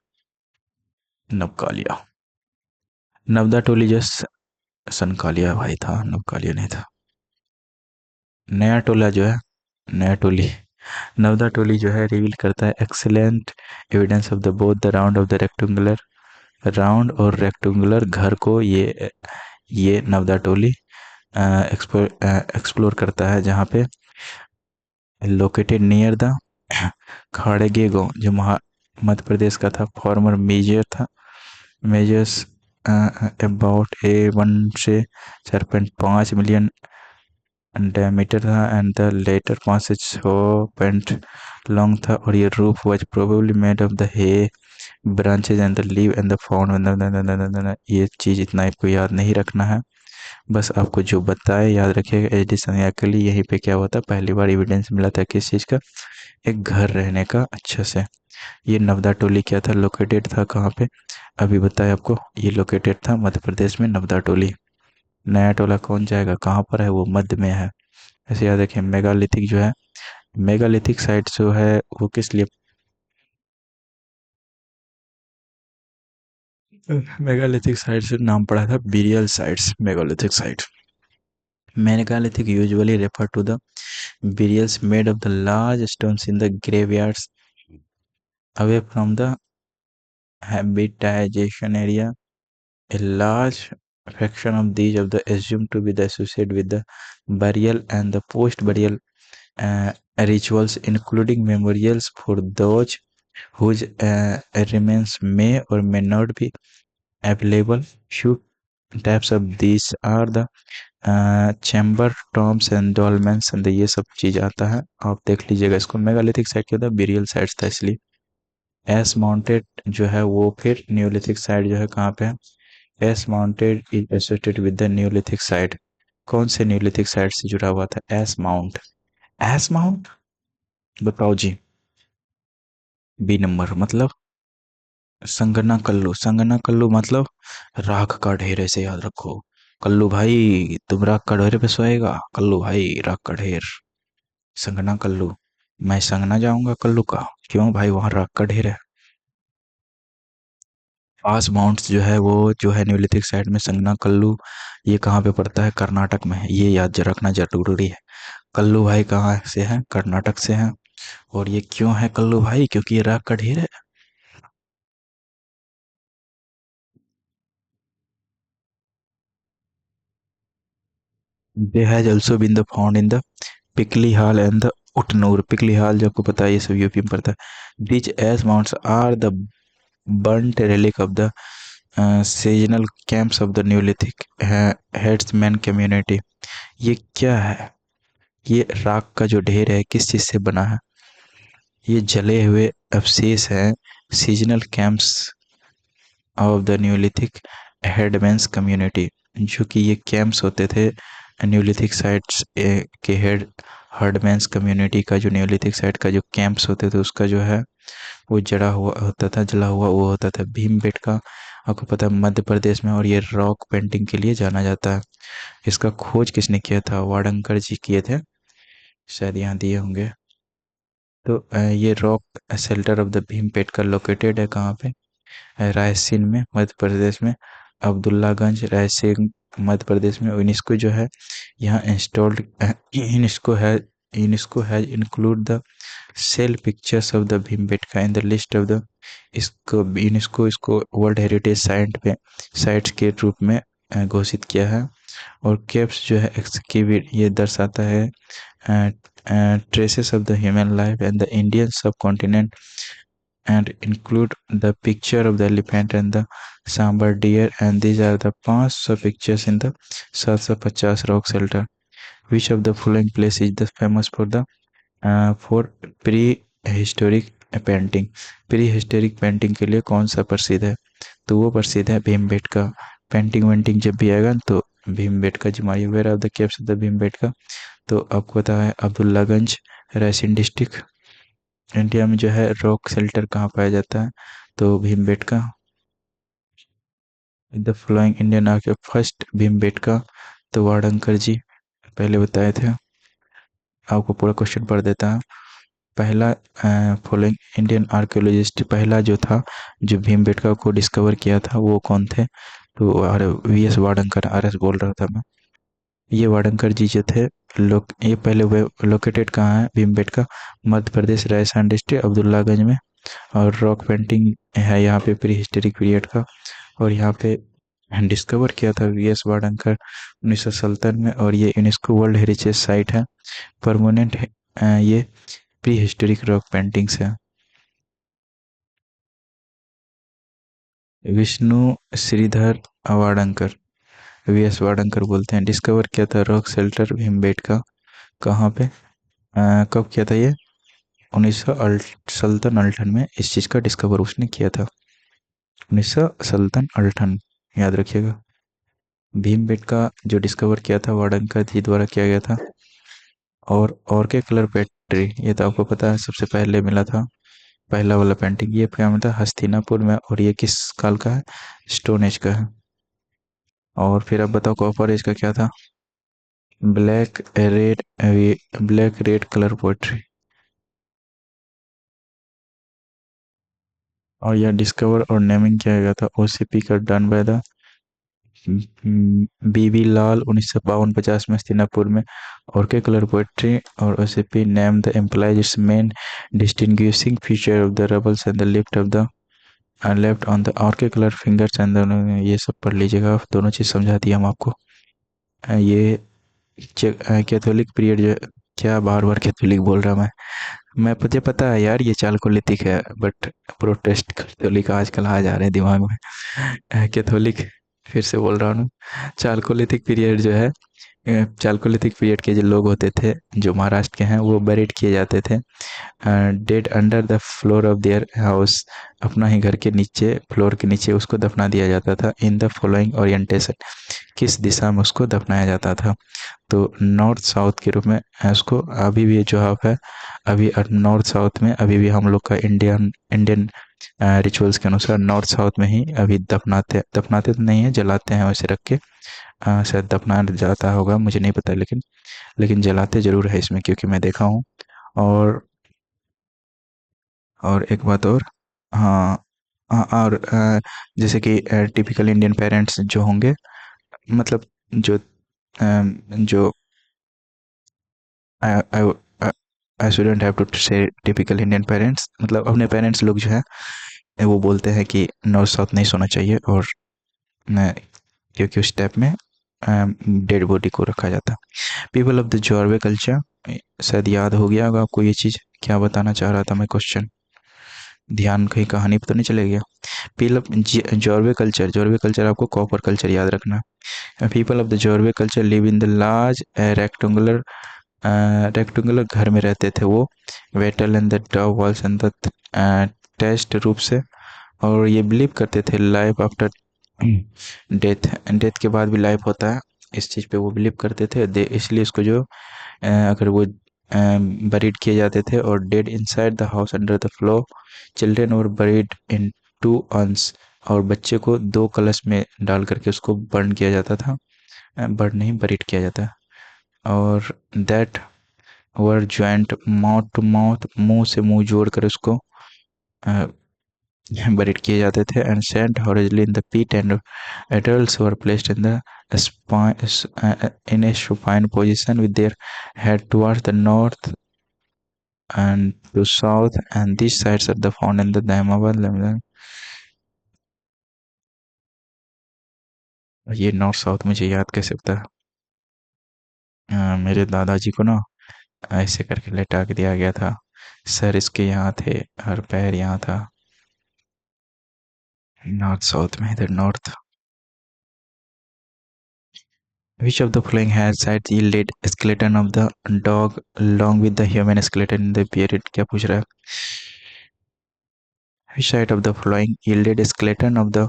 नवकालिया। नवदा टोली जो सनकालिया भाई था, नवकालिया नहीं था। नया टोला जो है, नया टोली, नवदा टोली जो है रिवील करता है excellent evidence of the both the round of the rectangular, round और रेक्टेंगुलर घर को। ये नवदा टोली एक्सप्लोर करता है, जहाँ पे लोकेटेड नियर द खाड़गे गांव, जो मध्य प्रदेश का था। फॉर्मर मेजर था, मेजर्स अबाउट A1 से 4.5 मिलियन डायमीटर था and the latter 5 6 feet long था, और ये roof was probably made of the hay branches and the leave and the found. ये चीज़ इतना आपको याद नहीं रखना है, बस आपको जो बताए याद रखिएगा। एडिसन एक्चुअली यहीं पे क्या हुआ था, पहली बार एविडेंस मिला था किस चीज़ का, एक घर रहने का अच्छे से। ये नवदा टोली क्या था, लोकेटेड था कहाँ पे, अभी बताया आपको, ये लोकेटेड था मध्य प्रदेश में नवदा टोली। नया टोला कौन जाएगा, कहाँ पर है, वो मध्य में है। ऐसे याद रखें। मेगालिथिक जो है, मेगालिथिक साइट जो है वो किस लिए, मेगालिथिक साइट से नाम पड़ा था burial sites, megalithic site. Megalithic usually refer to the burials made of the large stones in the graveyards away from the habitation area. A large fraction of these of the assumed to be the associated with the burial and the post-burial uh, rituals, including memorials for those whose remains may or may not be available. Few types of these are the chamber tombs and dolmens and ये सब चीज आता है, आप देख लीजिएगा इसको। Megalithic site क्या था, बिरियल साइट्स था इसलिए। एस माउंटेड जो है वो फिर न्यूलिथिक साइट जो है कहाँ पे है, S mounted is associated with the Neolithic site. कौन से न्यूलिथिक साइट से जुड़ा हुआ था, एस माउंट। एस माउंट, बताओ जी। बी नंबर मतलब संगना कल्लू, संगना कल्लू मतलब राख का ढेर, ऐसे याद रखो। कल्लू भाई तुम राख का ढेर पे सोएगा, कल्लू भाई राख का ढेर, संगना कल्लू। मैं संगना जाऊंगा कल्लू का, क्यों भाई वहां राख का ढेर है। पास माउंट्स जो है वो जो है न्यूलिथिक साइड में संगना कल्लू, ये कहाँ पे पड़ता है, कर्नाटक में है, ये याद रखना जरूरी है। कल्लू भाई कहाँ से है, कर्नाटक से है। और ये क्यों है कल्लू भाई, क्योंकि ये राख का ढेर है। They has also been the found in the Piklihal and the Utnur. Piklihal जो आपको पता है ये सब यूपी में पड़ता है। These ash mounds are the burnt relic of the seasonal camps of the Neolithic headsman community। ये क्या है, ये राख का जो ढेर है किस चीज से बना है, ये जले हुए अवशेष हैं seasonal camps of the Neolithic herdsmen's community. जो कि ये कैंप्स होते थे न्यूलिथिक साइट्स के हर्डमैन्स कम्युनिटी का, जो न्यूलिथिक साइट का जो कैंप्स होते थे उसका जो है वो जड़ा हुआ होता था, जला हुआ वो होता था भीमबेटका। आपको पता है मध्य प्रदेश में, और ये रॉक पेंटिंग के लिए जाना जाता है। इसका खोज किसने किया था, वाडंकर जी किए थे, शायद यहाँ दिए होंगे। तो ये rock shelter of the Bhimbetka located है कहाँ पे, रायसेन में मध्य प्रदेश में। अब्दुल्लागंज रायसेन मध्य प्रदेश में। यूनेस्को जो है यहाँ installed, UNESCO has include the cell pictures of the Bhimbetka in the list of the, इसको यूनेस्को इसको वर्ल्ड हेरिटेज साइट्स के रूप में घोषित किया है। और केप्स जो है एक्सकेवेट, ये दर्शाता है traces of the human life and the Indian सब continent and include the picture of the elephant and the sambar deer, and these are the 500 pictures in the 750 rock shelter. Which of the following place is the famous for the for prehistoric painting, pre historic painting के लिए कौन सा प्रसिद्ध है, तो वो प्रसिद्ध है भीमबेटका। पेंटिंग वेंटिंग जब भी आएगा तो भीमबेटका जी मारिए। Where of the caves of the Bhimbetka, तो आपको पता है अब्दुल्लागंज रायसेन डिस्ट्रिक्ट। इंडिया में जो है रॉक शेल्टर कहाँ पाया जाता है, तो Bhimbetka. The flowing Indian arc first Bhimbetka, तो वाडंकर जी पहले बताए थे। आपको पूरा क्वेश्चन पढ़ देता है। पहला फॉलोइंग इंडियन आर्कियोलॉजिस्ट, पहला जो था जो भीमबेटका को डिस्कवर किया था वो कौन थे, तो वी एस वाडंकर, आर एस बोल रहा था मैं। ये वाडंकर जी जो थे, लोग ये पहले लोकेटेड कहाँ है भीमबेटका, मध्य प्रदेश राजस्थान डिस्ट्रिक्ट अब्दुल्लागंज में। और रॉक पेंटिंग है यहाँ पे प्री हिस्टोरिक पीरियड का, और यहाँ पे डिस्कवर किया था वी एस वाडंकर 1970 में। और ये यूनेस्को वर्ल्ड हेरिटेज साइट है, परमानेंट है। ये प्री हिस्टोरिक रॉक पेंटिंग्स है। विष्णु श्रीधर वाडंकर, वीएस वाडंकर बोलते हैं। डिस्कवर किया था रॉक शेल्टर भीमबेटका, कहाँ पे, कब किया था ये? 1968 में इस चीज़ का डिस्कवर उसने किया था। 1968, याद रखिएगा। भीमबेटका जो डिस्कवर किया था वाडंकर जी द्वारा किया गया था। और के कलर पेंट्री, ये तो आपको पता है, सबसे पहले मिला था पहला वाला पेंटिंग, ये क्या मिला था हस्तिनापुर में, और ये किस काल का है? स्टोन एज का है। और फिर अब बताओ कॉपर एज का क्या था? Black red, black red colour pottery. और यह डिस्कवर और नेमिंग किया गया था ओसीपी का done by the B B Lal 1952-50 में हस्तिनापुर में। और के कलर पोएट्री और OCP name the employs its main distinguishing feature of the rubbles and the lift of the left on the और के कलर फिंगर्स एंड ये सब पढ़ लीजिएगा, दोनों चीज समझा दिया हम आपको। ये कैथोलिक पीरियड जो, क्या बार बार कैथोलिक बोल रहा मैं मुझे पता है यार, ये चालकोलिथिक है, बट प्रोटेस्ट कैथोलिक आजकल आ जा रहे हैं दिमाग में। कैथोलिक, फिर से बोल रहा हूँ। चालकोलिथिक पीरियड जो है, चालकोलिथिक पीरियड के जो लोग होते थे, जो महाराष्ट्र के हैं, वो बरीड किए जाते थे dead under the floor of their house, अपना ही घर के नीचे, फ्लोर के नीचे उसको दफना दिया जाता था। इन द फॉलोइंग ओरिएंटेशन, किस दिशा में उसको दफनाया जाता था? तो नॉर्थ साउथ के रूप में उसको, अभी भी जो आप है, अभी नॉर्थ साउथ में अभी भी हम लोग का इंडियन इंडियन रिचुअल्स के अनुसार नॉर्थ साउथ में ही अभी दफनाते दफनाते तो नहीं है, जलाते हैं वैसे रख के। शायद दफना जाता होगा, मुझे नहीं पता, लेकिन जलाते जरूर है इसमें, क्योंकि मैं देखा हूँ। और एक बात और, हाँ, और जैसे कि टिपिकल इंडियन पेरेंट्स जो होंगे, मतलब जो जो आई शुडंट हैव टू से टिपिकल इंडियन पेरेंट्स, मतलब अपने पेरेंट्स लोग जो है वो बोलते हैं कि नॉर्थ साउथ नहीं सोना चाहिए, और न, क्योंकि उस टाइप में डेड बॉडी को रखा जाता है। People of the Jorwe culture, शायद याद हो गया होगा आपको ये चीज़, क्या बताना चाह रहा था मैं क्वेश्चन, ध्यान कहीं कहानी पे तो नहीं चले गया? जॉर्वे कल्चर आपको कॉपर कल्चर याद रखना। People of the Jorwe culture live in the large rectangular, rectangular घर में रहते थे वो, wattle and the daub walls and the thatched roof से। और ये बिलीव करते थे लाइफ आफ्टर डेथ, डेथ के बाद भी लाइफ होता है, इस चीज़ पे वो बिलीव करते थे। इसलिए इसको जो अगर वो बरीड किए जाते थे, और dead inside the house under the flow, children और बरीड इन टू अर्न्स, और बच्चे को दो कलश में डाल करके उसको बर्न किया जाता था, बर्न नहीं, बरीड किया जाता है। और that were joint mouth to mouth, मुंह से मुंह जोड़ कर उसको buried किए जाते थे, and sent horizontally in the pit, and adults were placed in the in a supine position with their head towards the north and to south, and these sites are the found in the Daimabad। ये north south मुझे याद कैसे होता है? मेरे दादाजी को ना ऐसे करके लेटा के दिया गया था, सर इसके यहाँ थे और पैर यहाँ था, नॉर्थ साउथ में, इधर north. Which of the following has site yielded skeleton of the dog along with the human skeleton in the period? क्या पूछ रहा है? Which site of the following yielded skeleton of the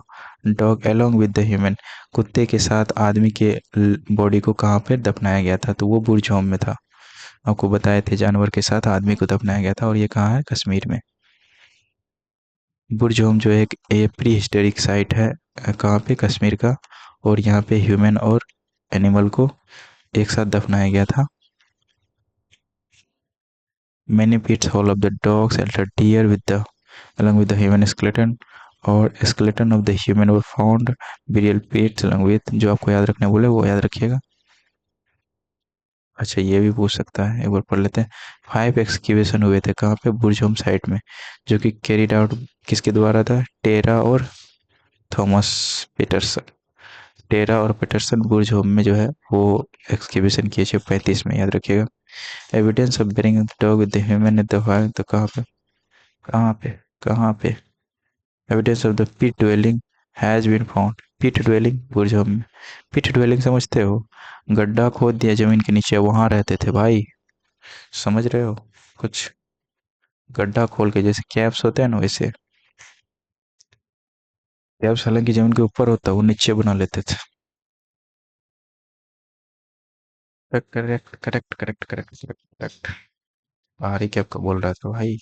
dog along with the human? कुत्ते के साथ आदमी के body को कहाँ पे दफनाया गया था? तो वो बुरजोम में था। आपको बताए थे जानवर के साथ आदमी को दफनाया गया था, और ये कहाँ है? कश्मीर में। बुरजोम जो एक प्री हिस्टोरिक साइट है, कहाँ पे? कश्मीर का। और यहाँ पे ह्यूमन और एनिमल को एक साथ दफनाया गया था। Many pits hole of the dog shelter deer with the along with the human skeleton, और skeleton of the human were found burial pits along with, जो आपको याद रखने बोले वो याद रखिएगा। अच्छा, ये भी पूछ सकता है, एक बार पढ़ लेते हैं। 5 एक्सक्यूवेशन हुए थे कहाँ पे? बुरजोम साइट में, जो कि कैरिड आउट किसके द्वारा था? टेरा और थॉमस पीटरसन। टेरा और पीटरसन बुरजोम में जो है वो एक्सक्यूवेशन किए थे 35 में, याद रखिएगा। Evidence of burying the dog with the human at the fire, तो कहाँ पे, कहाँ पे, कहाँ पे? Evidence of the pit dwelling has been found pit dwelling Burzahom. Pit dwelling समझते हो? गड्ढा खोद दिया जमीन के नीचे, वहां रहते थे भाई। समझ रहे हो कुछ? गड्ढा खोल के, जैसे कैप्स होते हैं ना वैसे। कैप्स हालांकि जमीन के ऊपर होता, वो नीचे बना लेते थे। Correct correct correct correct correct. बाहरी कैप का बोल रहा था भाई।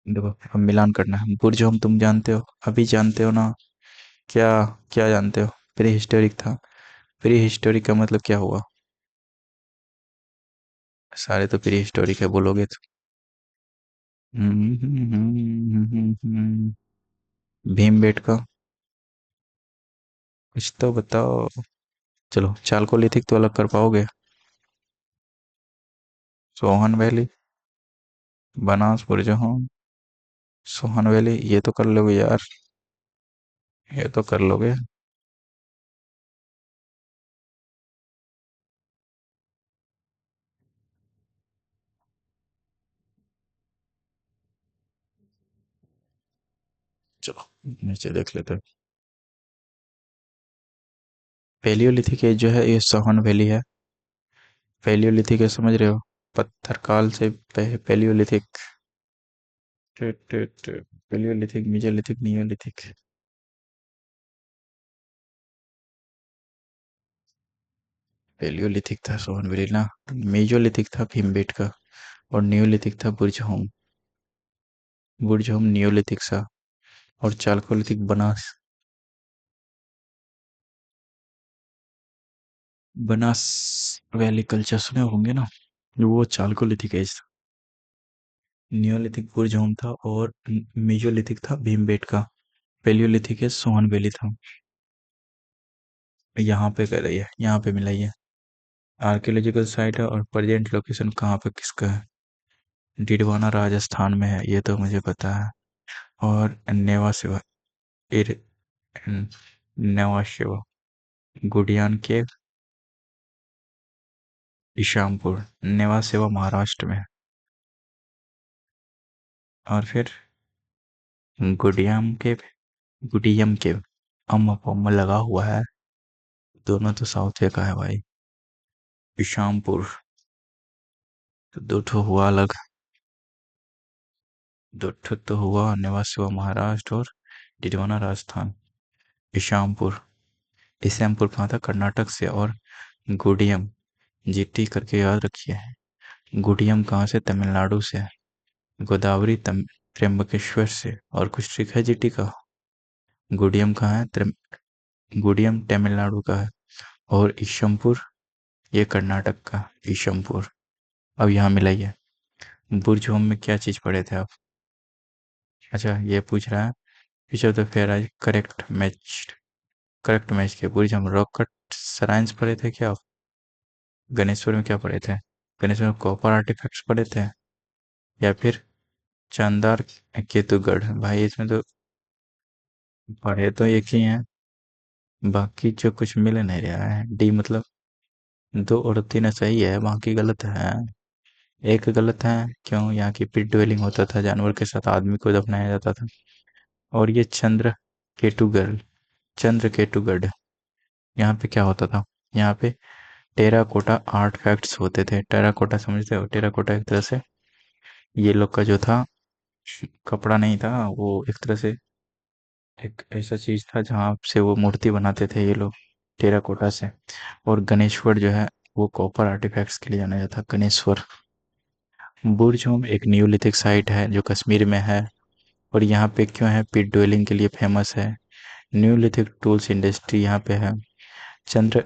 देखो अब मिलान करना है। बुर्ज होम तुम जानते हो, अभी जानते हो ना? क्या? क्या जानते हो? प्री हिस्टोरिक था। प्री हिस्टोरिक का मतलब क्या हुआ? सारे तो प्री हिस्टोरिक है बोलोगे तो। भीमबेटका। कुछ तो बताओ। चलो चालकोलिथिक तो अलग कर पाओगे? सोहन वैली, बनास बुर्जहोम, सोहन वैली, ये तो कर लोगे यार। ये तो कर लोगे। चलो नीचे देख लेते हैं। पेलियोलिथिक एज जो है ये सोहन वैली है। पेलियोलिथिक है, समझ रहे हो? पत्थर काल से paleolithic. Paleolithic, mesolithic, neolithic. Paleolithic था सोहन वैली ना। मेजोलिथिक था भीमबेटका। और नियोलिथिक था बुर्जहोम। बुर्जहोम नियोलिथिक सा। और Chalcolithic Banas. Banas valley culture सुने होंगे ना? वो चालकोलिथिक एज था। नियोलिथिक बुर्जहोम था, और मेजोलिथिक था भीमबेटका। पेलियोलिथिक है सोहन वैली था। यहाँ पे कर रही है, यहाँ पे मिलाई है। आर्कियोलॉजिकल साइट है, और प्रेजेंट लोकेशन कहाँ पे किसका है? डिडवाना राजस्थान में है, ये तो मुझे पता है। और नेवा सेवा, इर नेवा सेवा, गुडियान केव, ईशामपुर। नेवा सेवा महाराष्ट्र में है। और फिर गुडियाम केव, गुडियम केव। अम्मा पम्मा लगा हुआ है। दोनों तो साउथ का है भाई। ईशामपुर। तो दो ठो हुआ अलग। दो ठो तो हुआ नेवा सेवा महाराष्ट्र, और डिडवाना राजस्थान। ईशामपुर। ईशामपुर कहाँ था? कर्नाटक से। और गुडियम, जीटी करके याद रखिए। गुडियम कहाँ से? तमिलनाडु से। गोदावरी त्र्यंबकेश्वर से। और कुछ ट्रिक है जीटी का? गुडियम कहाँ है? गुडियम तमिलनाडु का है। और ईशमपुर, ये कर्नाटक का ईशमपुर। अब यहाँ मिलाइए। बुर्ज होम में क्या चीज पढ़े थे आप? अच्छा ये पूछ रहा है। विच ऑफ द फेयर आज करेक्ट मैच? करेक्ट मैच के बुर्ज हम रॉक कट सराइंस पढ़े थे क्या आप? गणेश्वर में क्या पढ़े थे? गणेश्वर में कॉपर आर्टिफैक्ट्स पढ़े थे? या फिर चांदार केतुगढ़? भाई इसमें तो पढ़े तो एक ही हैं। बाकी जो कुछ मिल नहीं रहा है, डी मतलब। दो और तीन सही है, बाकी गलत है। एक गलत है। क्यों? यहाँ की पिट ड्वेलिंग होता था, जानवर के साथ आदमी को दफनाया जाता था। और ये चंद्र केटुगढ़, चंद्र केटुगढ़, यहाँ पे क्या होता था? यहाँ पे टेराकोटा आर्टफैक्ट्स होते थे। टेराकोटा समझते हो? टेराकोटा एक तरह से ये लोग का जो था, कपड़ा नहीं था वो, एक तरह से एक ऐसा चीज था जहाँ से वो मूर्ति बनाते थे ये लोग, टेराकोटा से। और गणेश्वर जो है, वो कॉपर आर्टिफैक्ट्स के लिए जाना जाता है, गणेश्वर। बुर्ज होम एक न्यूलिथिक साइट है जो कश्मीर में है। और यहाँ पे क्यों है? पिट ड्वेलिंग के लिए फेमस है। न्यूलिथिक टूल्स इंडस्ट्री यहाँ पे है। चंद्र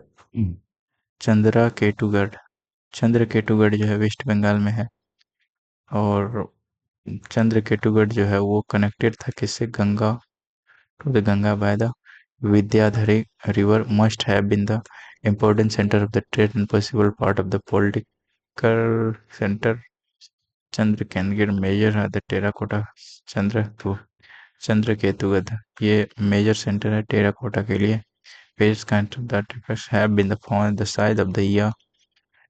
चंद्रा केटुगढ़, चंद्र केटुगढ़ जो है वेस्ट बंगाल में है। और चंद्र केटुगढ़ जो है वो कनेक्टेड था किससे? Ganga, to the Ganga by the Vidyadhari river, must have been the important center of the trade and possible part of the political center. Chandra can get measure है the terracotta चंद्र तो चंद्र केतुगढ़, ये मेजर सेंटर है टेराकोटा के लिए। Various kinds of the artifacts have been found the size of the year,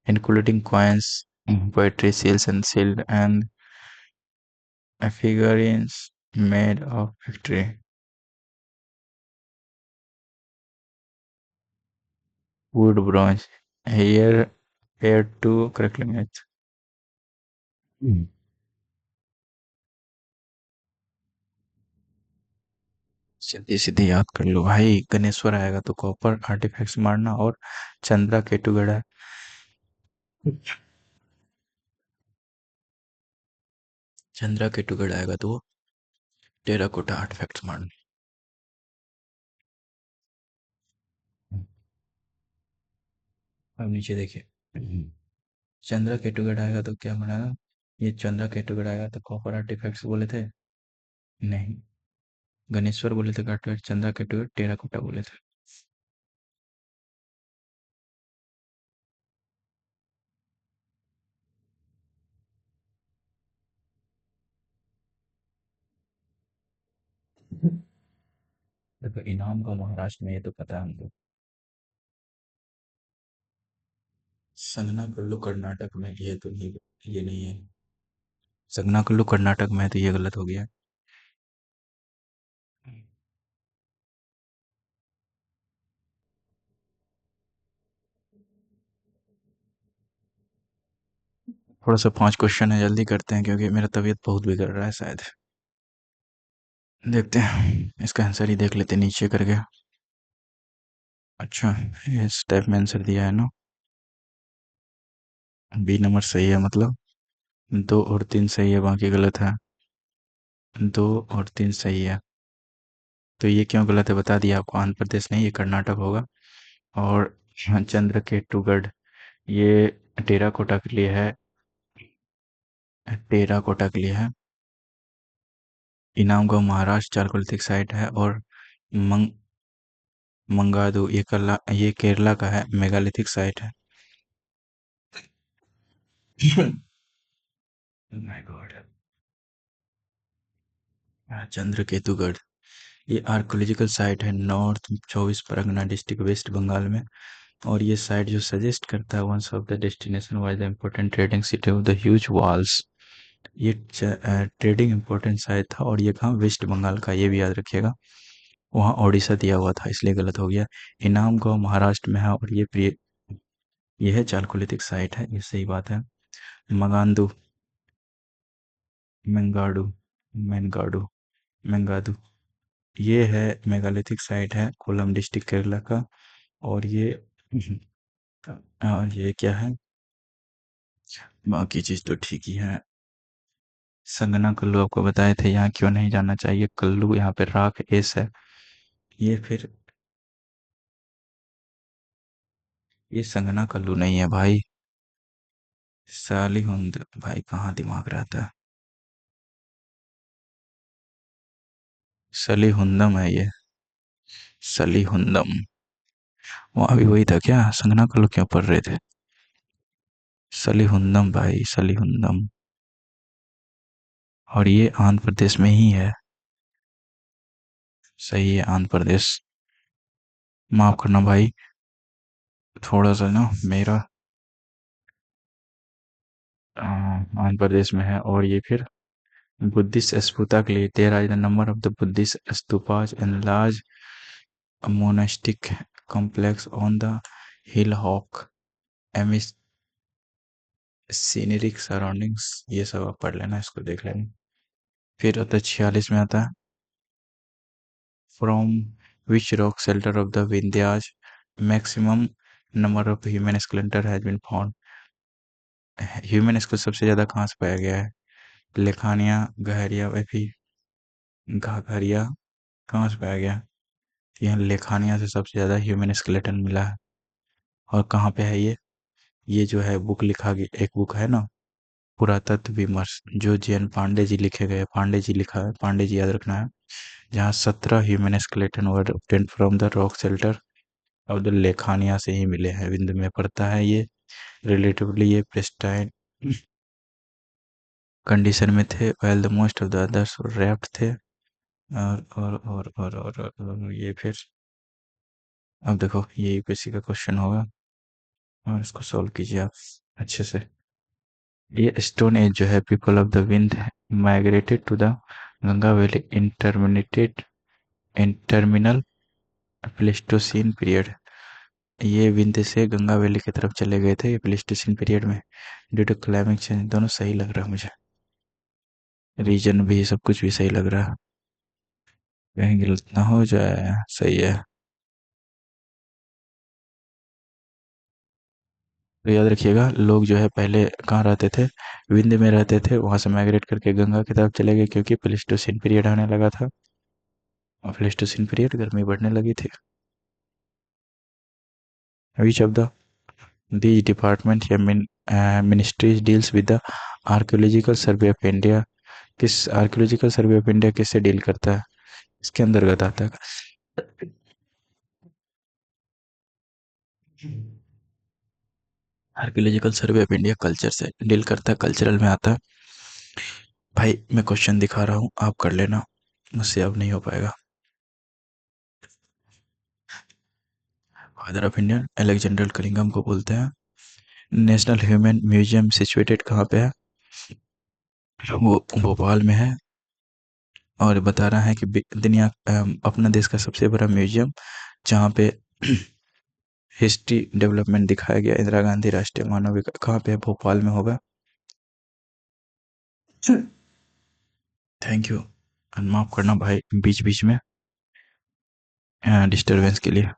including coins, poetry seals and sealed, and figurines made of victory. Wood bronze, hair, hair to correctly match. सीधे सीधे याद कर लो भाई, गणेश्वर आएगा तो copper artefacts मारना, और चंद्रा केटुगड़ा, चंद्रा केटुगड़ा आएगा तो वो टेराकोटा आर्टिफैक्ट्स मारना। अब नीचे देखिए, चंद्रा केटुगड़ा आएगा तो क्या बनाएगा, ये चंद्रा केटुगड़ा आएगा तो कॉपर आर्टिफैक्ट्स बोले थे, नहीं, गणेश्वर बोले थे काटो, चंद्रा केटुगड़ा टेराकोटा बोले थे। देखो इनाम का महाराष्ट्र में, ये तो पता है हमको। संगना कुल्लू कर्नाटक में, ये तो नहीं, ये नहीं है। संगना कुल्लू कर्नाटक में है तो ये गलत हो गया। थोड़ा सा 5 क्वेश्चन है, जल्दी करते हैं क्योंकि मेरा तबीयत बहुत बिगड़ रहा है शायद। देखते हैं, इसका आंसर ही देख लेते हैं नीचे करके। अच्छा, इस टाइप में आंसर दिया है ना। बी नंबर सही है, मतलब 2 और 3 सही है, बाकी गलत है। 2 और 3 सही है। तो ये क्यों गलत है बता दिया आपको, आंध्र प्रदेश नहीं, ये कर्नाटक होगा। और चंद्रकेतुगढ़, ये टेराकोटा के लिए है, टेराकोटा के लिए है। इनाम गांव महाराष्ट्र चारकोलिथिक साइट है। और मंग मंगादू, ये केरला का है, मेगालिथिक साइट है। My God. चंद्रकेतुगढ़, ये आर्कोलॉजिकल साइट है, north 24 Pargana district, West Bengal में। और ये साइट जो सजेस्ट करता है, once of the destination was the important trading city of the huge walls. ये ट्रेडिंग इम्पोर्टेंट साइट था, और ये कहाँ, वेस्ट बंगाल का, ये भी याद रखिएगा। वहाँ ओडिशा दिया हुआ था, इसलिए गलत हो गया। इनाम गांव महाराष्ट्र में है, और ये प्रिय, ये है चालकोलिथिक साइट है, ये सही बात है। मगांदू, मेंगाडू, मेनगाडू, मेंगादू, ये है मेगालिथिक साइट है, कोलम डिस्ट्रिक्ट केरला का। और ये और ये क्या है, बाकी चीज तो ठीक ही है। संगना कल्लू आपको बताए थे, यहाँ क्यों नहीं जाना चाहिए, कल्लू यहाँ पे राख एस है। ये फिर, ये संगना कल्लू नहीं है भाई, सालिहुंद, भाई कहाँ दिमाग रहता है। सलीहुंदम है ये, सलीहुंदम। वहां भी वही था क्या, संगना कल्लू क्यों पढ़ रहे थे। सलीहुंदम भाई, सलीहुंदम। और ये आंध्र प्रदेश में ही है, सही है, आंध्र प्रदेश। माफ करना भाई, थोड़ा सा ना मेरा आंध्र प्रदेश में है। और ये फिर बुद्धिस्ट स्तूपा के लिए, there are the number of the Buddhist stupas in large monastic complex on the hill hawk amidst scenic surroundings। ये सब आप पढ़ लेना, इसको देख लेना। फिर आता है 46 में, आता है from which rock shelter of the Vindhyas maximum number of human skeleton has been found. Human skeleton सबसे ज्यादा कहाँ से पाया गया है, लेखानिया, गहरिया, वे फिर घाघरिया, कहाँ से पाया गया। यहाँ लेखानिया से सबसे ज्यादा ह्यूमन स्केलेटन मिला है। और कहाँ पे है ये जो है बुक लिखा गया, एक बुक है ना, पुरातत्व विमर्श, जो JN पांडे जी लिखे गए, पांडे जी लिखा है, पांडे जी याद रखना है। जहाँ 17 human skeleton were obtained from the rock shelter of the Lekhania से ही मिले हैं, विंध्य में पड़ता है ये। रिलेटिवली ये प्रेस्टाइन कंडीशन में थे, while the most of the others wrapped थे। और ये फिर, अब देखो ये यूपीएससी का क्वेश्चन होगा, और इसको सॉल्व कीजिए आप अच्छे से। ये स्टोन एज जो है, people of the Vindhya migrated to the Ganga valley इंटरमिनेटेड इन टर्मिनल प्लेस्टोसीन पीरियड। ये विंध्य से गंगा वैली की तरफ चले गए थे प्लेस्टोसीन पीरियड में ड्यू टू क्लाइमेट चेंज। दोनों सही लग रहा है मुझे, रीजन भी सब कुछ भी सही लग रहा है, कहीं गलत ना हो जाए। सही है। तो याद रखिएगा, लोग जो है पहले कहाँ रहते थे, विंध्य में रहते थे, वहां से माइग्रेट करके गंगा की तरफ चले गए क्योंकि प्लेस्टोसीन पीरियड आने लगा था, और प्लेस्टोसीन पीरियड गर्मी बढ़ने लगी थी। Which of the these department या ministries deals with the Archaeological Survey of India. किस आर्कियोलॉजिकल सर्वे ऑफ इंडिया किससे डील करता है, इसके अंतर्गत आता है। Archaeological Survey of India culture से डील करता है, कल्चरल में आता है। भाई मैं क्वेश्चन दिखा रहा हूँ, आप कर लेना, मुझसे अब नहीं हो पाएगा। फादर ऑफ इंडियन अलेक्जेंडर कलिंगम को बोलते हैं। नेशनल ह्यूमन म्यूजियम सिचुएटेड कहाँ पे है, वो भोपाल में है। और बता रहा है कि दुनिया अपना देश का सबसे बड़ा म्यूजियम जहाँ पे हिस्ट्री डेवलपमेंट दिखाया गया, इंदिरा गांधी राष्ट्रीय मानव विकास, कहाँ पे है, भोपाल में होगा। Thank you. माफ करना भाई बीच बीच में डिस्टरबेंस के लिए।